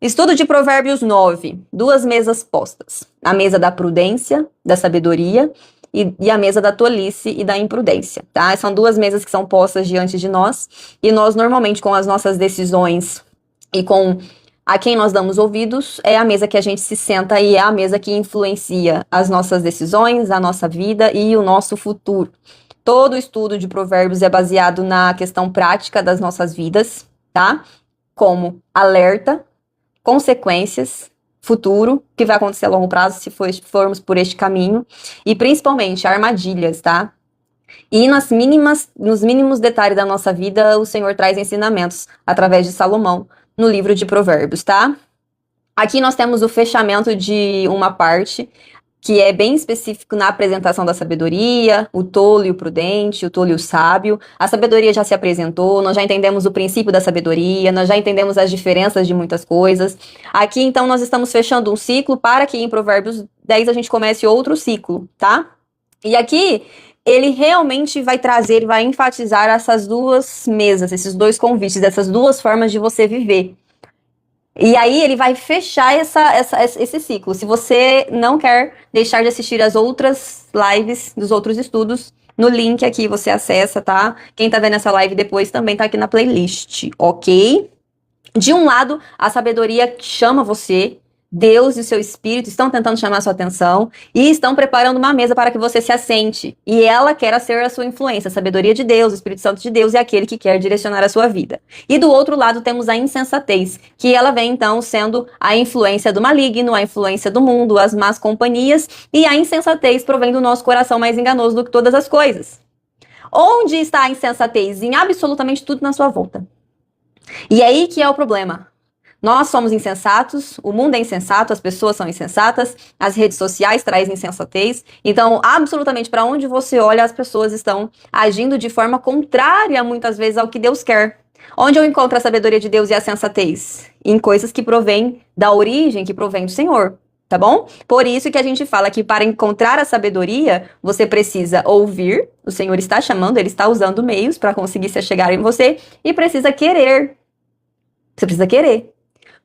Estudo de Provérbios 9, duas mesas postas. A mesa da prudência, da sabedoria e a mesa da tolice e da imprudência, tá? São duas mesas que são postas diante de nós e nós normalmente com as nossas decisões e com a quem nós damos ouvidos, é a mesa que a gente se senta e é a mesa que influencia as nossas decisões, a nossa vida e o nosso futuro. Todo o estudo de Provérbios é baseado na questão prática das nossas vidas, tá? Como alerta, consequências, futuro, que vai acontecer a longo prazo se formos por este caminho, e principalmente armadilhas, tá? E nos mínimos detalhes da nossa vida, o Senhor traz ensinamentos através de Salomão no livro de Provérbios, tá? Aqui nós temos o fechamento de uma parte que é bem específico na apresentação da sabedoria, o tolo e o prudente, o tolo e o sábio. A sabedoria já se apresentou, nós já entendemos o princípio da sabedoria, nós já entendemos as diferenças de muitas coisas. Aqui, então, nós estamos fechando um ciclo para que em Provérbios 10 a gente comece outro ciclo, tá? E aqui, ele realmente vai trazer, vai enfatizar essas duas mesas, esses dois convites, essas duas formas de você viver. E aí ele vai fechar esse ciclo. Se você não quer deixar de assistir as outras lives dos outros estudos, no link aqui você acessa, tá? Quem tá vendo essa live depois também tá aqui na playlist, ok? De um lado, a sabedoria chama você, Deus e o seu espírito estão tentando chamar a sua atenção e estão preparando uma mesa para que você se assente. E ela quer ser a sua influência. A sabedoria de Deus, o Espírito Santo de Deus é aquele que quer direcionar a sua vida. E do outro lado temos a insensatez, que ela vem então sendo a influência do maligno, a influência do mundo, as más companhias. E a insensatez provém do nosso coração mais enganoso do que todas as coisas. Onde está a insensatez? Em absolutamente tudo na sua volta. E aí que é o problema. Nós somos insensatos, o mundo é insensato, as pessoas são insensatas, as redes sociais trazem insensatez. Então, absolutamente para onde você olha, as pessoas estão agindo de forma contrária, muitas vezes, ao que Deus quer. Onde eu encontro a sabedoria de Deus e a sensatez? Em coisas que provêm da origem, que provém do Senhor, tá bom? Por isso que a gente fala que para encontrar a sabedoria, você precisa ouvir, o Senhor está chamando, Ele está usando meios para conseguir se chegar em você, e precisa querer. Você precisa querer.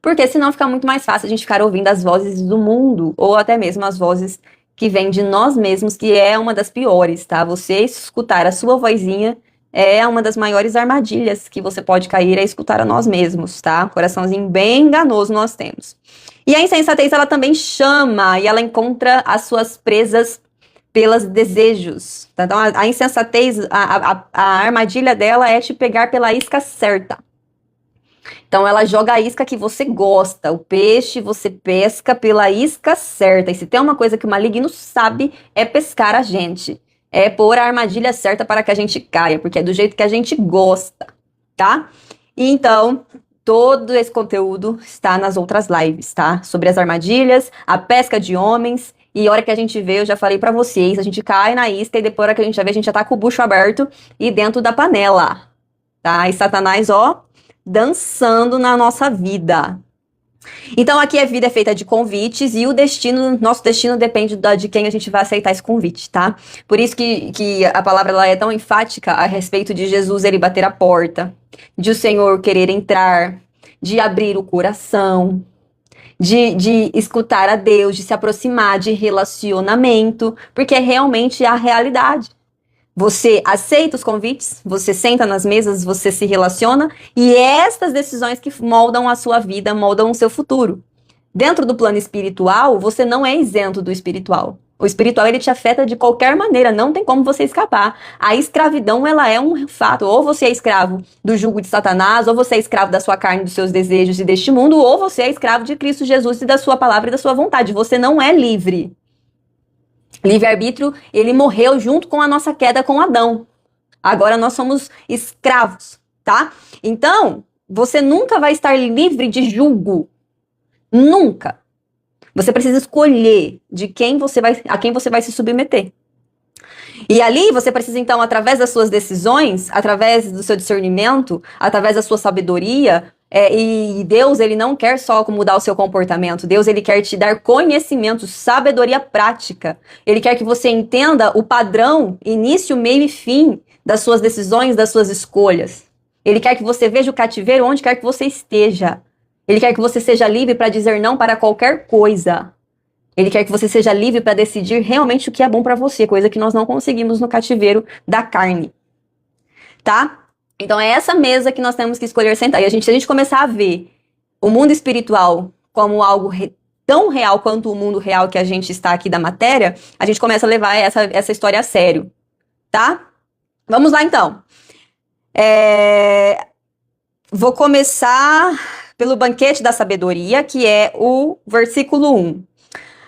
Porque senão fica muito mais fácil a gente ficar ouvindo as vozes do mundo, ou até mesmo as vozes que vêm de nós mesmos, que é uma das piores, tá? Você escutar a sua vozinha é uma das maiores armadilhas que você pode cair, é escutar a nós mesmos, tá? Coraçãozinho bem enganoso nós temos. E a insensatez, ela também chama, e ela encontra as suas presas pelos desejos. Tá? Então, a insensatez, a armadilha dela é te pegar pela isca certa. Então ela joga a isca que você gosta, o peixe você pesca pela isca certa. E se tem uma coisa que o maligno sabe, é pescar a gente. É pôr a armadilha certa para que a gente caia, porque é do jeito que a gente gosta, tá? E então, todo esse conteúdo está nas outras lives, tá? Sobre as armadilhas, a pesca de homens. E a hora que a gente vê, eu já falei pra vocês, a gente cai na isca e depois a hora que a gente já vê, a gente já tá com o bucho aberto e dentro da panela, tá? E Satanás, ó, dançando na nossa vida. Então aqui a vida é feita de convites e o destino, nosso destino depende de quem a gente vai aceitar esse convite, tá? Por isso que a palavra ela é tão enfática a respeito de Jesus ele bater a porta, de o Senhor querer entrar, de abrir o coração, de escutar a Deus, de se aproximar, de relacionamento, porque é realmente a realidade. Você aceita os convites, você senta nas mesas, você se relaciona, e estas decisões que moldam a sua vida, moldam o seu futuro. Dentro do plano espiritual, você não é isento do espiritual. O espiritual, ele te afeta de qualquer maneira, não tem como você escapar. A escravidão, ela é um fato. Ou você é escravo do jugo de Satanás, ou você é escravo da sua carne, dos seus desejos e deste mundo, ou você é escravo de Cristo Jesus e da sua palavra e da sua vontade. Você não é livre. Livre-arbítrio, ele morreu junto com a nossa queda com Adão. Agora nós somos escravos, tá? Então, você nunca vai estar livre de julgo. Nunca. Você precisa escolher a quem você vai se submeter. E ali você precisa, então, através das suas decisões, através do seu discernimento, através da sua sabedoria, e Deus, ele não quer só mudar o seu comportamento. Deus, ele quer te dar conhecimento, sabedoria prática. Ele quer que você entenda o padrão, início, meio e fim das suas decisões, das suas escolhas. Ele quer que você veja o cativeiro onde quer que você esteja. Ele quer que você seja livre para dizer não para qualquer coisa. Ele quer que você seja livre para decidir realmente o que é bom para você, coisa que nós não conseguimos no cativeiro da carne. Tá? Então é essa mesa que nós temos que escolher sentar. E se a gente começar a ver o mundo espiritual como algo tão real quanto o mundo real que a gente está aqui da matéria, a gente começa a levar essa história a sério. Tá? Vamos lá então. Vou começar pelo banquete da sabedoria, que é o versículo 1.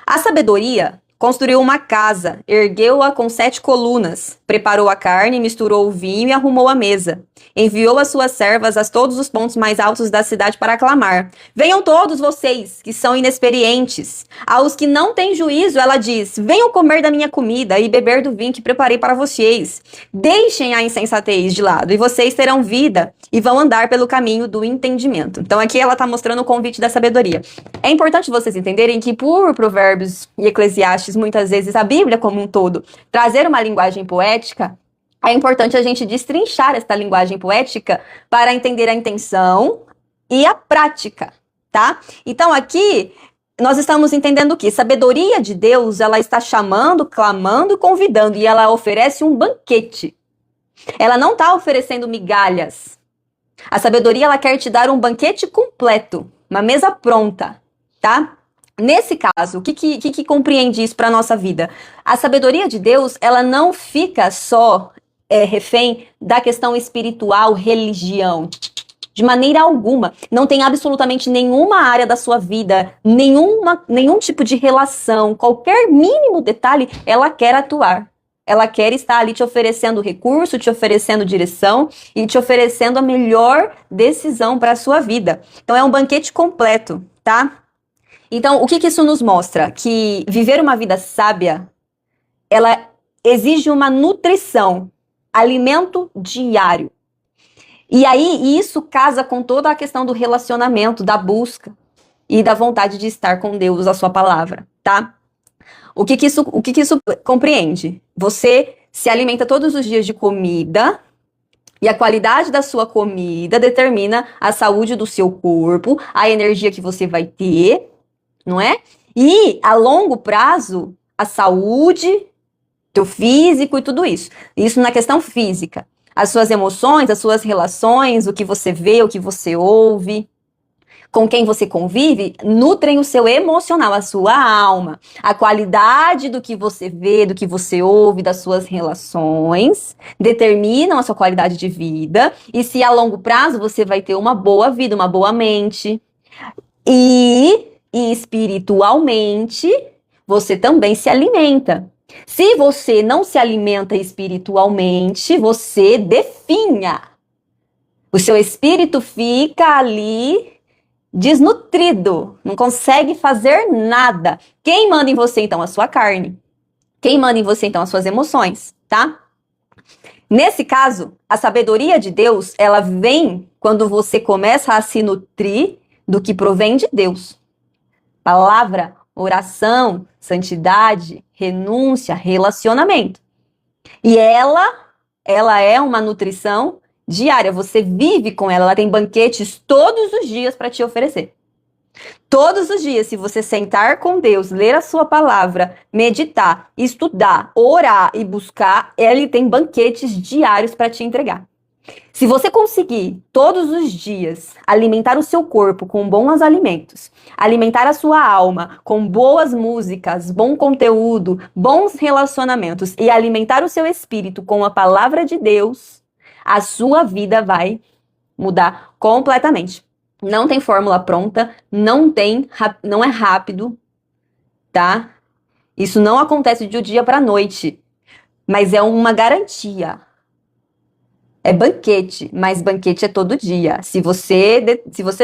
A sabedoria construiu uma casa, ergueu-a com 7 colunas, preparou a carne, misturou o vinho e arrumou a mesa. Enviou as suas servas a todos os pontos mais altos da cidade para aclamar. Venham todos vocês, que são inexperientes. Aos que não têm juízo, ela diz, venham comer da minha comida e beber do vinho que preparei para vocês. Deixem a insensatez de lado e vocês terão vida e vão andar pelo caminho do entendimento. Então aqui ela está mostrando o convite da sabedoria. É importante vocês entenderem que por Provérbios e Eclesiastes, muitas vezes a Bíblia como um todo, trazer uma linguagem poética, é importante a gente destrinchar esta linguagem poética para entender a intenção e a prática, tá? Então aqui nós estamos entendendo que sabedoria de Deus, ela está chamando, clamando, convidando, e ela oferece um banquete. Ela não está oferecendo migalhas. A sabedoria, ela quer te dar um banquete completo, uma mesa pronta, tá? Nesse caso, o que compreende isso para a nossa vida? A sabedoria de Deus, ela não fica só refém da questão espiritual, religião. De maneira alguma. Não tem absolutamente nenhuma área da sua vida, nenhum tipo de relação, qualquer mínimo detalhe, ela quer atuar. Ela quer estar ali te oferecendo recurso, te oferecendo direção e te oferecendo a melhor decisão para a sua vida. Então é um banquete completo, tá? Então, o que isso nos mostra? Que viver uma vida sábia, ela exige uma nutrição, alimento diário. E aí, isso casa com toda a questão do relacionamento, da busca e da vontade de estar com Deus, a sua palavra, tá? O que isso compreende? Você se alimenta todos os dias de comida e a qualidade da sua comida determina a saúde do seu corpo, a energia que você vai ter, não é? E, a longo prazo, a saúde, teu físico e tudo isso. Isso na questão física. As suas emoções, as suas relações, o que você vê, o que você ouve, com quem você convive, nutrem o seu emocional, a sua alma. A qualidade do que você vê, do que você ouve, das suas relações, determinam a sua qualidade de vida. E se a longo prazo você vai ter uma boa vida, uma boa mente. E espiritualmente, você também se alimenta. Se você não se alimenta espiritualmente, você definha. O seu espírito fica ali desnutrido, não consegue fazer nada. Quem manda em você, então? A sua carne. Quem manda em você, então? As suas emoções, tá? Nesse caso, a sabedoria de Deus, ela vem quando você começa a se nutrir do que provém de Deus. Palavra, oração, santidade, renúncia, relacionamento. E ela é uma nutrição diária, você vive com ela tem banquetes todos os dias para te oferecer. Todos os dias, se você sentar com Deus, ler a sua palavra, meditar, estudar, orar e buscar, ele tem banquetes diários para te entregar. Se você conseguir, todos os dias, alimentar o seu corpo com bons alimentos, alimentar a sua alma com boas músicas, bom conteúdo, bons relacionamentos e alimentar o seu espírito com a palavra de Deus, a sua vida vai mudar completamente. Não tem fórmula pronta, não é rápido, tá? Isso não acontece de um dia para a noite, mas é uma garantia. É banquete, mas banquete é todo dia. Se você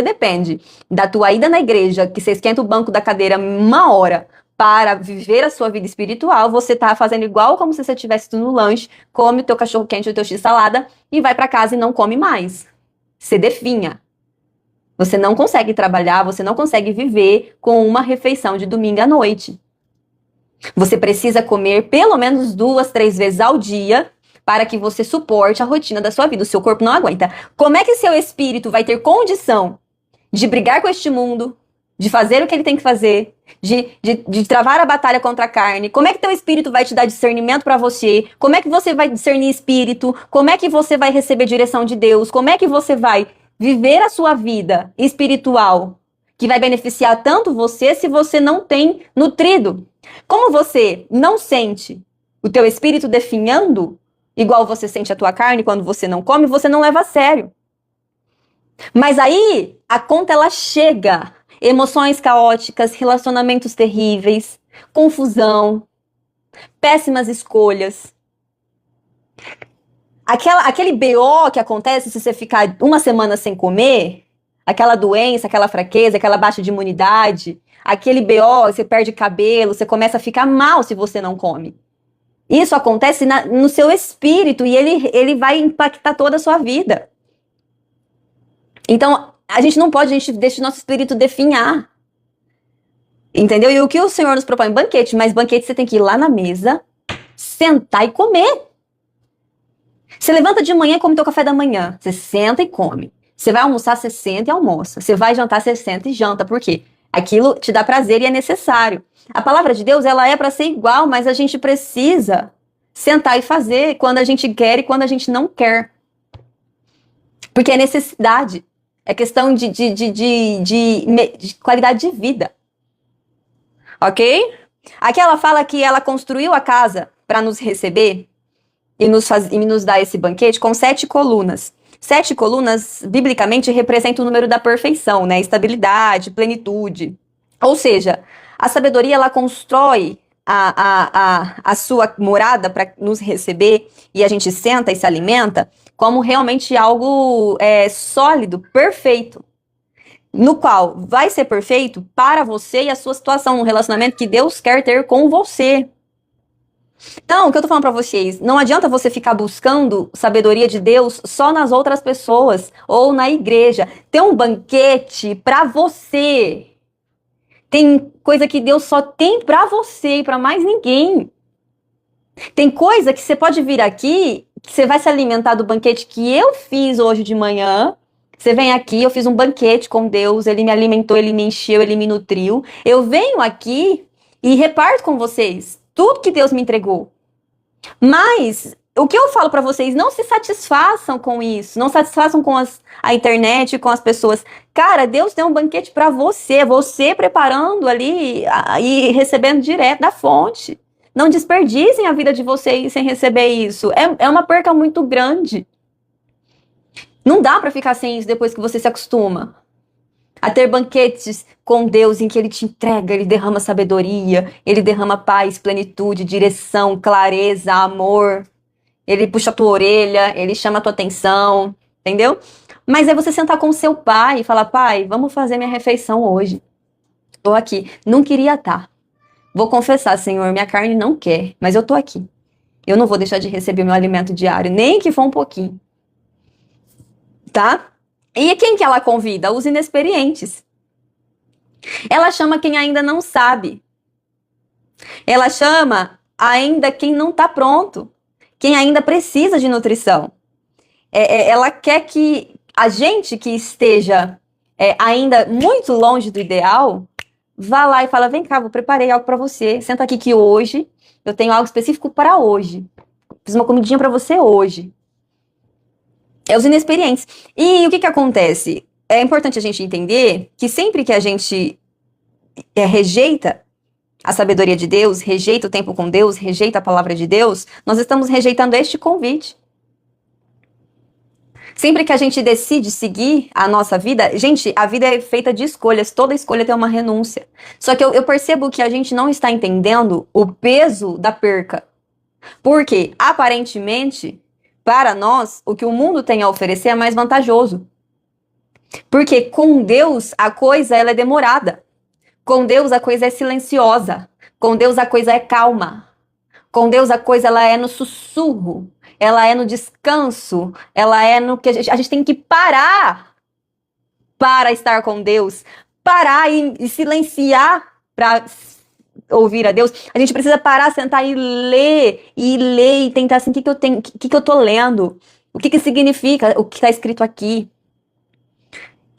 depende da tua ida na igreja, que você esquenta o banco da cadeira 1 hora para viver a sua vida espiritual, você tá fazendo igual como se você estivesse no lanche, come o teu cachorro quente ou o teu x-salada e vai para casa e não come mais. Você definha. Você não consegue trabalhar, você não consegue viver com uma refeição de domingo à noite. Você precisa comer pelo menos 2, 3 vezes ao dia para que você suporte a rotina da sua vida. O seu corpo não aguenta. Como é que seu espírito vai ter condição de brigar com este mundo, de fazer o que ele tem que fazer, de travar a batalha contra a carne. Como é que teu espírito vai te dar discernimento para você? Como é que você vai discernir espírito? Como é que você vai receber direção de Deus? Como é que você vai viver a sua vida espiritual que vai beneficiar tanto você se você não tem nutrido? Como você não sente o teu espírito definhando igual você sente a tua carne quando você não come, você não leva a sério. Mas aí a conta ela chega. Emoções caóticas, relacionamentos terríveis, confusão, péssimas escolhas. Aquele BO que acontece se você ficar uma semana sem comer, aquela doença, aquela fraqueza, aquela baixa de imunidade, aquele BO, você perde cabelo, você começa a ficar mal se você não come. Isso acontece no seu espírito e ele vai impactar toda a sua vida. Então, a gente não pode, a gente deixa o nosso espírito definhar. Entendeu? E o que o Senhor nos propõe? Banquete. Mas banquete você tem que ir lá na mesa, sentar e comer. Você levanta de manhã e come teu café da manhã. Você senta e come. Você vai almoçar, você senta e almoça. Você vai jantar, você senta e janta. Por quê? Aquilo te dá prazer e é necessário. A palavra de Deus, ela é para ser igual, mas a gente precisa sentar e fazer quando a gente quer e quando a gente não quer. Porque é necessidade. É questão de qualidade de vida. Ok? Aqui ela fala que ela construiu a casa para nos receber e nos dar esse banquete com 7 colunas. 7 colunas, biblicamente, representam o número da perfeição, né? Estabilidade, plenitude. Ou seja, a sabedoria, ela constrói a sua morada para nos receber e a gente senta e se alimenta como realmente algo sólido, perfeito, no qual vai ser perfeito para você e a sua situação, um relacionamento que Deus quer ter com você. Então, o que eu tô falando para vocês, não adianta você ficar buscando sabedoria de Deus só nas outras pessoas ou na igreja. Tem um banquete para você. Tem coisa que Deus só tem para você e para mais ninguém. Tem coisa que você pode vir aqui, que você vai se alimentar do banquete que eu fiz hoje de manhã. Você vem aqui, eu fiz um banquete com Deus, Ele me alimentou, Ele me encheu, Ele me nutriu. Eu venho aqui e reparto com vocês tudo que Deus me entregou. Mas o que eu falo para vocês, não se satisfaçam com isso, não satisfaçam com a internet, com as pessoas. Cara, Deus tem um banquete para você preparando ali e recebendo direto da fonte. Não desperdicem a vida de vocês sem receber isso. É uma perca muito grande. Não dá para ficar sem isso depois que você se acostuma a ter banquetes com Deus em que Ele te entrega, Ele derrama sabedoria, Ele derrama paz, plenitude, direção, clareza, amor. Ele puxa a tua orelha, Ele chama a tua atenção, entendeu? Mas é você sentar com o seu pai e falar, pai, vamos fazer minha refeição hoje. Tô aqui. Não queria estar. Vou confessar, Senhor, minha carne não quer, mas eu tô aqui. Eu não vou deixar de receber meu alimento diário, nem que for um pouquinho. Tá? E quem que ela convida? Os inexperientes. Ela chama quem ainda não sabe. Ela chama ainda quem não tá pronto. Quem ainda precisa de nutrição. Ela quer que a gente que esteja ainda muito longe do ideal, vá lá e fala, vem cá, vou preparei algo para você. Senta aqui que hoje eu tenho algo específico para hoje. Fiz uma comidinha para você hoje. É os inexperientes. E o que acontece? É importante a gente entender que sempre que a gente rejeita a sabedoria de Deus, rejeita o tempo com Deus, rejeita a palavra de Deus, nós estamos rejeitando este convite. Sempre que a gente decide seguir a nossa vida, gente, a vida é feita de escolhas, toda escolha tem uma renúncia. Só que eu percebo que a gente não está entendendo o peso da perca. Porque, aparentemente, para nós, o que o mundo tem a oferecer é mais vantajoso. Porque com Deus, a coisa ela é demorada. Com Deus, a coisa é silenciosa. Com Deus, a coisa é calma. Com Deus, a coisa ela é no sussurro. Ela é no descanso. Ela é no que a gente tem que parar para estar com Deus. Parar e silenciar para ouvir a Deus. A gente precisa parar, sentar e ler e tentar assim, o que eu tô lendo? O que significa o que está escrito aqui?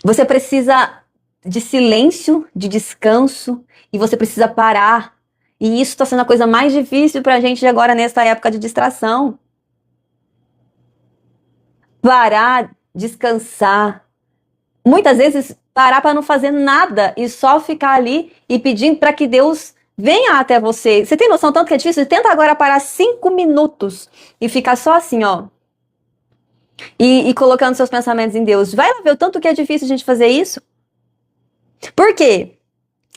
Você precisa de silêncio, de descanso, e você precisa parar. E isso está sendo a coisa mais difícil pra gente agora nessa época de distração. Parar, descansar. Muitas vezes parar para não fazer nada e só ficar ali e pedindo para que Deus venha até você. Você tem noção tanto que é difícil? Tenta agora parar 5 minutos e ficar só assim, ó. E colocando seus pensamentos em Deus. Vai lá ver o tanto que é difícil a gente fazer isso. Por quê?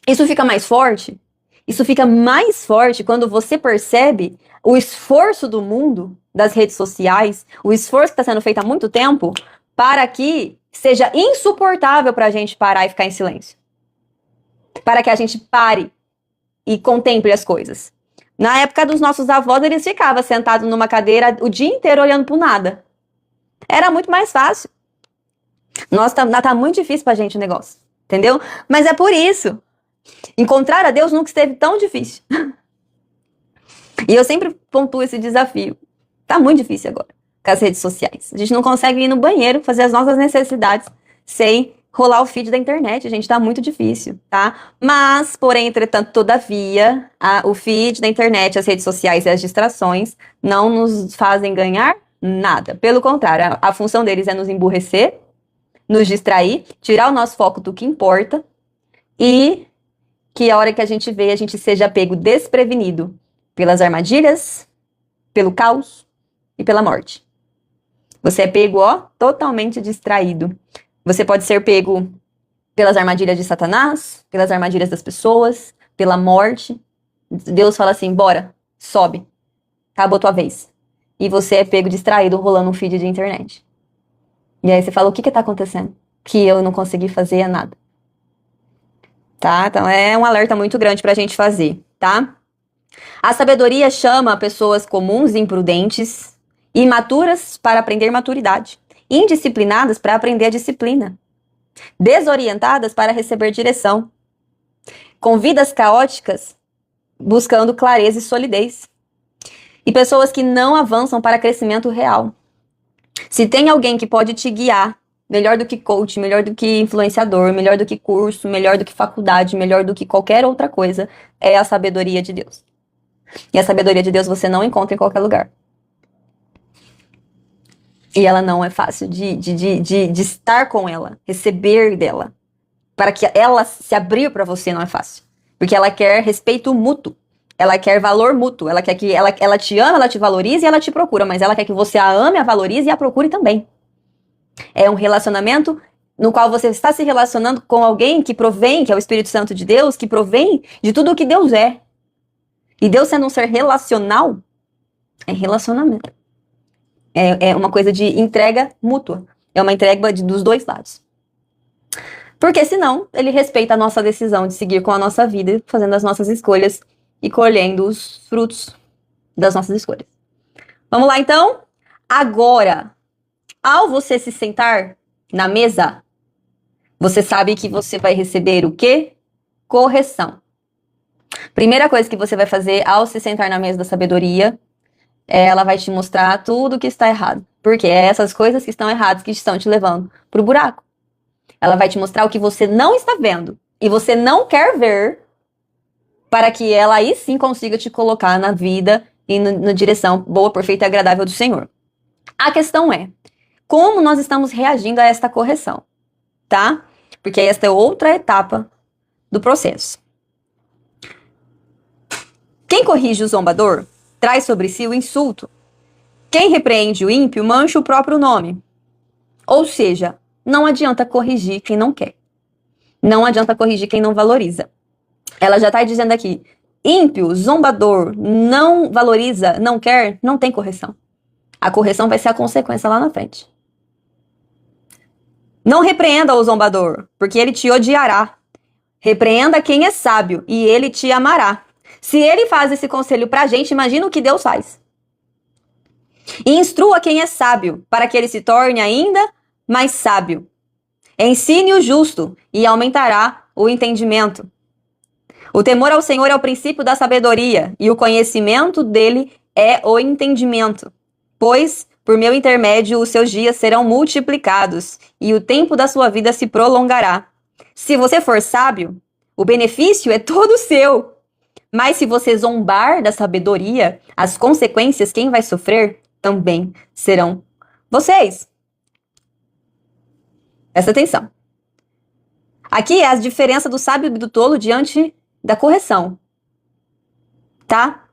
Isso fica mais forte. Isso fica mais forte quando você percebe o esforço do mundo, das redes sociais, o esforço que está sendo feito há muito tempo, para que seja insuportável para a gente parar e ficar em silêncio. Para que a gente pare e contemple as coisas. Na época dos nossos avós, eles ficavam sentados numa cadeira o dia inteiro olhando para o nada. Era muito mais fácil. Nossa, tá muito difícil pra gente o negócio, entendeu? Mas é por isso. Encontrar a Deus nunca esteve tão difícil. E eu sempre pontuo esse desafio. Tá muito difícil agora, com as redes sociais. A gente não consegue ir no banheiro, fazer as nossas necessidades, sem rolar o feed da internet. Gente, tá muito difícil, tá? Mas, porém, entretanto, todavia, o feed da internet, as redes sociais e as distrações não nos fazem ganhar nada. Pelo contrário, a função deles é nos emburrecer, nos distrair, tirar o nosso foco do que importa e que a hora que a gente vê, a gente seja pego desprevenido pelas armadilhas, pelo caos e pela morte. Você é pego, ó, totalmente distraído. Você pode ser pego pelas armadilhas de Satanás, pelas armadilhas das pessoas, pela morte. Deus fala assim, bora, sobe, acabou tua vez. E você é pego distraído rolando um feed de internet. E aí você fala, o que tá acontecendo? Que eu não consegui fazer nada. Tá? Então é um alerta muito grande pra gente fazer, tá? A sabedoria chama pessoas comuns e imprudentes, imaturas para aprender maturidade, indisciplinadas para aprender a disciplina, desorientadas para receber direção, com vidas caóticas buscando clareza e solidez, e pessoas que não avançam para crescimento real. Se tem alguém que pode te guiar, melhor do que coach, melhor do que influenciador, melhor do que curso, melhor do que faculdade, melhor do que qualquer outra coisa, é a sabedoria de Deus. E a sabedoria de Deus você não encontra em qualquer lugar. E ela não é fácil de estar com ela, receber dela. Para que ela se abrir para você não é fácil. Porque ela quer respeito mútuo. Ela quer valor mútuo. Ela quer que ela te ama, ela te valorize e ela te procura. Mas ela quer que você a ame, a valorize e a procure também. É um relacionamento no qual você está se relacionando com alguém que provém, que é o Espírito Santo de Deus, que provém de tudo o que Deus é. E Deus sendo um ser relacional, é relacionamento. É uma coisa de entrega mútua. É uma entrega dos dois lados. Porque senão, ele respeita a nossa decisão de seguir com a nossa vida, fazendo as nossas escolhas e colhendo os frutos das nossas escolhas. Vamos lá, então? Agora, ao você se sentar na mesa, você sabe que você vai receber o quê? Correção. Primeira coisa que você vai fazer ao se sentar na mesa da sabedoria, ela vai te mostrar tudo que está errado. Porque é essas coisas que estão erradas que estão te levando pro buraco. Ela vai te mostrar o que você não está vendo e você não quer ver, para que ela aí sim consiga te colocar na vida e na direção boa, perfeita e agradável do Senhor. A questão é, como nós estamos reagindo a esta correção, tá? Porque esta é outra etapa do processo. Quem corrige o zombador traz sobre si o insulto. Quem repreende o ímpio mancha o próprio nome. Ou seja, não adianta corrigir quem não quer. Não adianta corrigir quem não valoriza. Ela já está dizendo aqui, ímpio, zombador, não valoriza, não quer, não tem correção. A correção vai ser a consequência lá na frente. Não repreenda o zombador, porque ele te odiará. Repreenda quem é sábio, e ele te amará. Se ele faz esse conselho pra gente, imagina o que Deus faz. E instrua quem é sábio, para que ele se torne ainda mais sábio. Ensine o justo, e aumentará o entendimento. O temor ao Senhor é o princípio da sabedoria, e o conhecimento dele é o entendimento. Pois, por meu intermédio, os seus dias serão multiplicados, e o tempo da sua vida se prolongará. Se você for sábio, o benefício é todo seu. Mas se você zombar da sabedoria, as consequências, quem vai sofrer também serão vocês. Presta atenção. Aqui é a diferença do sábio e do tolo diante da correção. Tá?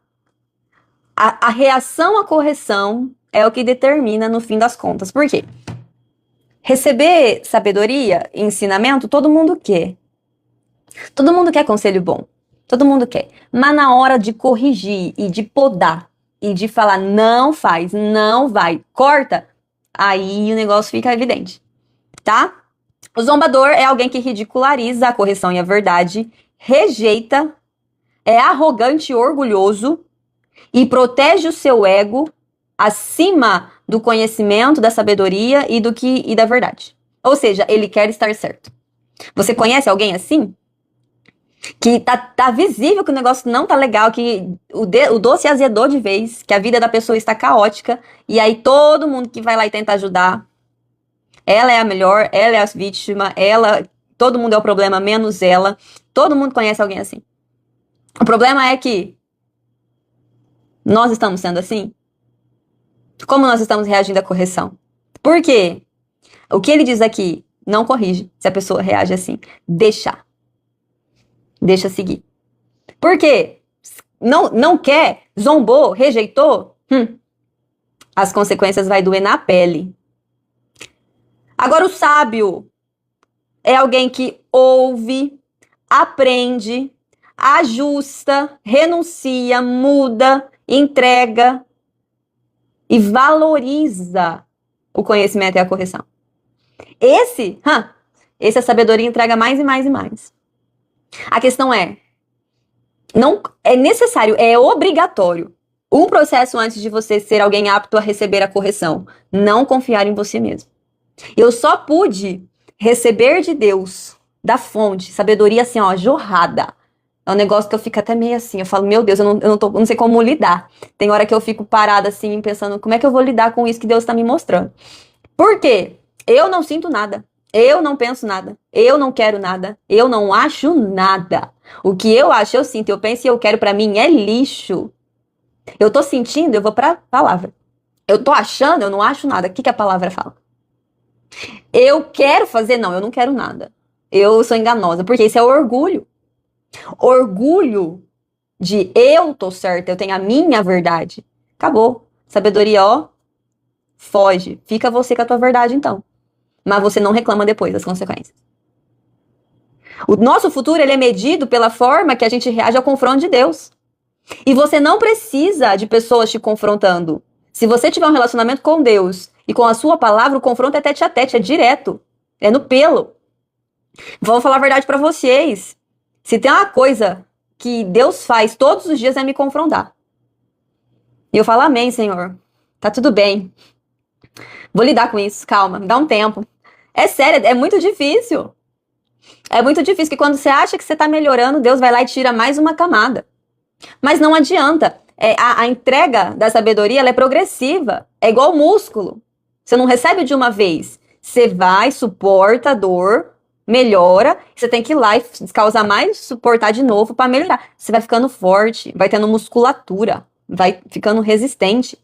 A reação à correção é o que determina no fim das contas. Por quê? Receber sabedoria e ensinamento, todo mundo quer. Todo mundo quer conselho bom. Todo mundo quer. Mas na hora de corrigir e de podar e de falar não faz, não vai, corta, aí o negócio fica evidente, tá? O zombador é alguém que ridiculariza a correção e a verdade, rejeita, é arrogante e orgulhoso e protege o seu ego acima do conhecimento, da sabedoria e da verdade. Ou seja, ele quer estar certo. Você conhece alguém assim? Que tá visível que o negócio não tá legal, que o doce azedou de vez, que a vida da pessoa está caótica, e aí todo mundo que vai lá e tenta ajudar, ela é a melhor, ela é a vítima, todo mundo é o problema, menos ela. Todo mundo conhece alguém assim. O problema é que nós estamos sendo assim? Como nós estamos reagindo à correção? Por quê? O que ele diz aqui, não corrige se a pessoa reage assim. Deixa seguir. Por quê? Não quer, zombou, rejeitou, as consequências vai doer na pele. Agora o sábio é alguém que ouve, aprende, ajusta, renuncia, muda, entrega e valoriza o conhecimento e a correção. Esse a sabedoria entrega mais e mais e mais. A questão não é necessário, é obrigatório. Um processo antes de você ser alguém apto a receber a correção. Não confiar em você mesmo. Eu só pude receber de Deus, da fonte, sabedoria assim, ó, jorrada. É um negócio que eu fico até meio assim, eu falo, meu Deus, eu não sei como lidar. Tem hora que eu fico parada assim, pensando, como é que eu vou lidar com isso que Deus está me mostrando? Por quê? Eu não sinto nada. Eu não penso nada, eu não quero nada, eu não acho nada. O que eu acho, eu sinto, eu penso e eu quero, pra mim é lixo. Eu tô sentindo, eu vou pra palavra. Eu tô achando, eu não acho nada. O que a palavra fala? Eu quero fazer, não, eu não quero nada. Eu sou enganosa, porque isso é orgulho. Orgulho de eu tô certa, eu tenho a minha verdade. Acabou. Sabedoria, ó, foge. Fica você com a tua verdade, então. Mas você não reclama depois das consequências. O nosso futuro ele é medido pela forma que a gente reage ao confronto de Deus. E você não precisa de pessoas te confrontando. Se você tiver um relacionamento com Deus e com a sua palavra, o confronto é tete a tete, é direto. É no pelo. Vou falar a verdade pra vocês. Se tem uma coisa que Deus faz todos os dias é me confrontar. E eu falo, amém, Senhor. Tá tudo bem. Vou lidar com isso, calma, me dá um tempo. É sério, é muito difícil. É muito difícil, porque quando você acha que você tá melhorando, Deus vai lá e tira mais uma camada. Mas não adianta. A entrega da sabedoria, ela é progressiva. É igual músculo. Você não recebe de uma vez. Você vai, suporta a dor, melhora. Você tem que ir lá e causar mais, suportar de novo para melhorar. Você vai ficando forte, vai tendo musculatura, vai ficando resistente.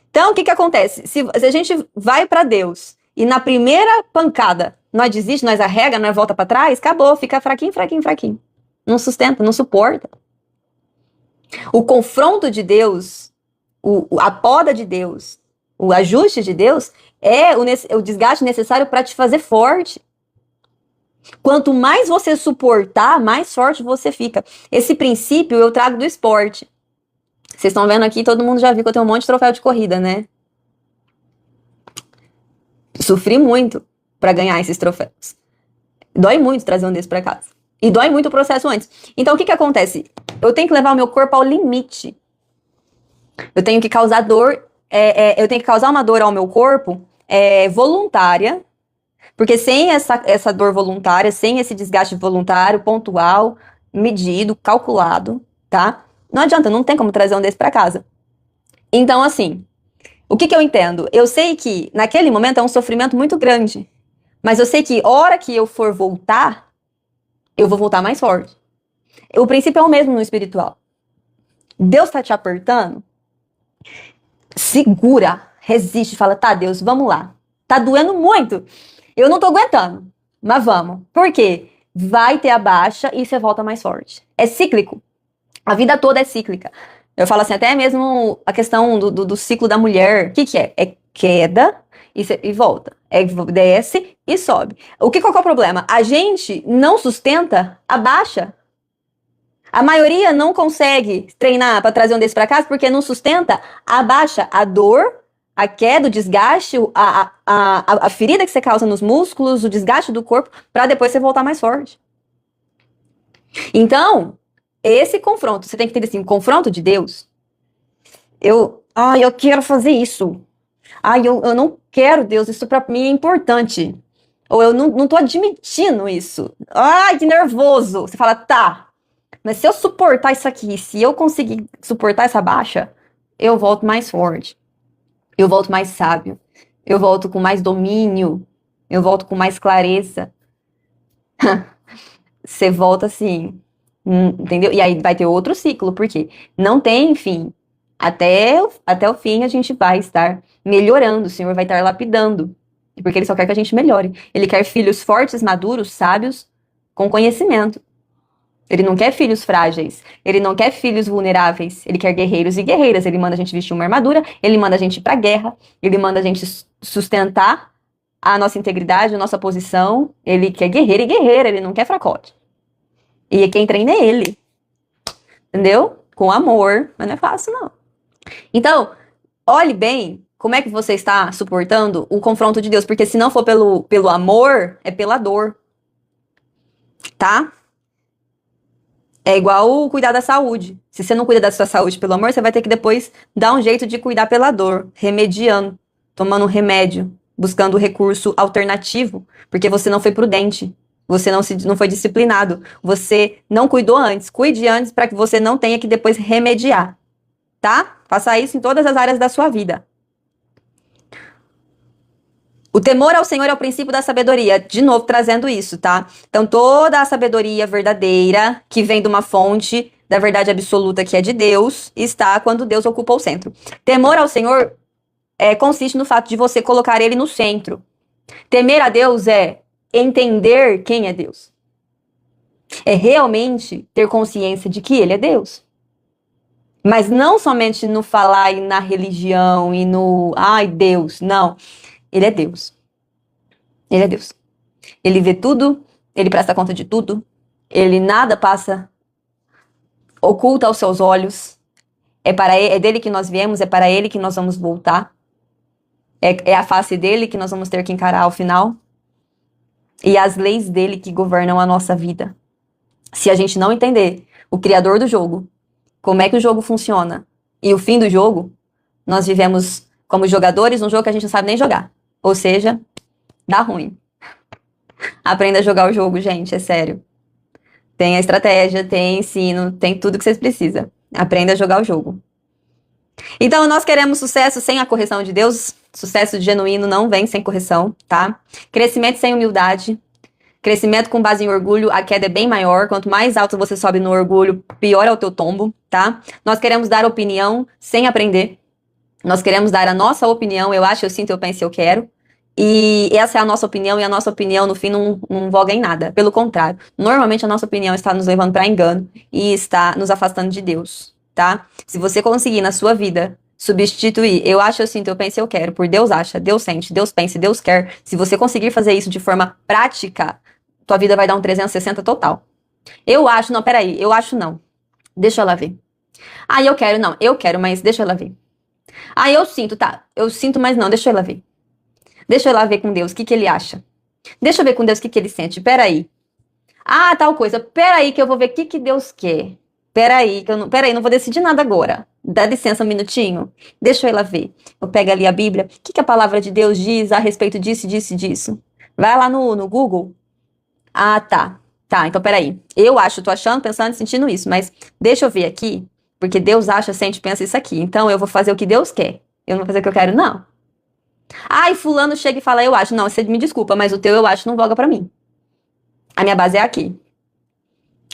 Então, o que acontece? Se a gente vai para Deus e na primeira pancada nós desiste, nós arrega, nós volta para trás, acabou, fica fraquinho, fraquinho, fraquinho. Não sustenta, não suporta. O confronto de Deus, a poda de Deus, o ajuste de Deus é o desgaste necessário para te fazer forte. Quanto mais você suportar, mais forte você fica. Esse princípio eu trago do esporte. Vocês estão vendo aqui, todo mundo já viu que eu tenho um monte de troféu de corrida, né? Sofri muito para ganhar esses troféus. Dói muito trazer um desses para casa. E dói muito o processo antes. Então, o que acontece? Eu tenho que levar o meu corpo ao limite. Eu tenho que causar dor, eu tenho que causar uma dor ao meu corpo voluntária, porque sem essa dor voluntária, sem esse desgaste voluntário, pontual, medido, calculado, tá? Não adianta, não tem como trazer um desse para casa. Então, assim, o que eu entendo? Eu sei que naquele momento é um sofrimento muito grande, mas eu sei que hora que eu for voltar, eu vou voltar mais forte. O princípio é o mesmo no espiritual. Deus tá te apertando, segura, resiste, fala, tá, Deus, vamos lá. Tá doendo muito. Eu não tô aguentando, mas vamos. Por quê? Vai ter a baixa e você volta mais forte. É cíclico. A vida toda é cíclica. Eu falo assim, até mesmo a questão do ciclo da mulher. O que é? É queda e volta. É desce e sobe. Qual que é o problema? A gente não sustenta a baixa. A maioria não consegue treinar para trazer um desses para casa porque não sustenta a baixa, a dor, a queda, o desgaste, a ferida que você causa nos músculos, o desgaste do corpo, para depois você voltar mais forte. Então, esse confronto, você tem que ter assim, um confronto de Deus. Eu quero fazer isso. Eu não quero, Deus, isso para mim é importante. Ou eu não tô admitindo isso. Que nervoso. Você fala, tá. Mas se eu suportar isso aqui, se eu conseguir suportar essa baixa, eu volto mais forte. Eu volto mais sábio. Eu volto com mais domínio. Eu volto com mais clareza. Você volta assim, entendeu? E aí vai ter outro ciclo, porque não tem fim. Até o fim a gente vai estar melhorando, o Senhor vai estar lapidando. Porque Ele só quer que a gente melhore. Ele quer filhos fortes, maduros, sábios, com conhecimento. Ele não quer filhos frágeis, ele não quer filhos vulneráveis, ele quer guerreiros e guerreiras. Ele manda a gente vestir uma armadura, ele manda a gente ir pra guerra, ele manda a gente sustentar a nossa integridade, a nossa posição. Ele quer guerreiro e guerreira, ele não quer fracote. E quem treina é ele, entendeu? Com amor, mas não é fácil não. Então, olhe bem como é que você está suportando o confronto de Deus, porque se não for pelo amor, é pela dor, tá? É igual cuidar da saúde. Se você não cuida da sua saúde pelo amor, você vai ter que depois dar um jeito de cuidar pela dor, remediando, tomando um remédio, buscando um recurso alternativo, porque você não foi prudente, você não foi disciplinado, você não cuidou antes. Cuide antes para que você não tenha que depois remediar, tá? Faça isso em todas as áreas da sua vida. O temor ao Senhor é o princípio da sabedoria. De novo, trazendo isso, tá? Então, toda a sabedoria verdadeira, que vem de uma fonte da verdade absoluta, que é de Deus, está quando Deus ocupa o centro. Temor ao Senhor consiste no fato de você colocar Ele no centro. Temer a Deus é entender quem é Deus. É realmente ter consciência de que Ele é Deus. Mas não somente no falar e na religião e no... Deus, não. Ele é Deus. Ele é Deus. Ele vê tudo, ele presta conta de tudo, ele nada passa oculta aos seus olhos. É dele que nós viemos, é para ele que nós vamos voltar. É a face dele que nós vamos ter que encarar ao final. E as leis dele que governam a nossa vida. Se a gente não entender o criador do jogo, como é que o jogo funciona e o fim do jogo, nós vivemos como jogadores num jogo que a gente não sabe nem jogar. Ou seja, dá ruim. Aprenda a jogar o jogo, gente, é sério. Tem a estratégia, tem ensino, tem tudo que vocês precisam. Aprenda a jogar o jogo. Então, nós queremos sucesso sem a correção de Deus. Sucesso genuíno não vem sem correção, tá? Crescimento sem humildade. Crescimento com base em orgulho, a queda é bem maior. Quanto mais alto você sobe no orgulho, pior é o teu tombo, tá? Nós queremos dar opinião sem aprender. Nós queremos dar a nossa opinião, eu acho, eu sinto, eu penso, eu quero. E essa é a nossa opinião, e a nossa opinião, no fim, não voga em nada. Pelo contrário, normalmente a nossa opinião está nos levando para engano e está nos afastando de Deus, tá? Se você conseguir na sua vida substituir eu acho, eu sinto, eu penso, eu quero, por Deus acha, Deus sente, Deus pensa e Deus quer, se você conseguir fazer isso de forma prática, tua vida vai dar um 360 total. Eu acho, não, peraí, eu acho não. Deixa ela ver. Eu quero, não, eu quero, mas deixa ela ver. Eu sinto, tá, eu sinto, mas não, deixa ela ver. Deixa ela ver com Deus, o que ele acha. Deixa eu ver com Deus o que ele sente, peraí. Tal coisa, peraí que eu vou ver o que Deus quer. Peraí, não vou decidir nada agora. Dá licença um minutinho, deixa ela ver. Eu pego ali a Bíblia, o que a palavra de Deus diz a respeito disso, disso e disso. Vai lá no Google. Tá, então peraí. Eu acho, tô achando, pensando, sentindo isso, mas deixa eu ver aqui. Porque Deus acha, sente, pensa isso aqui. Então eu vou fazer o que Deus quer. Eu não vou fazer o que eu quero, não. E fulano chega e fala, eu acho. Não, você me desculpa, mas o teu eu acho não voga pra mim. A minha base é aqui.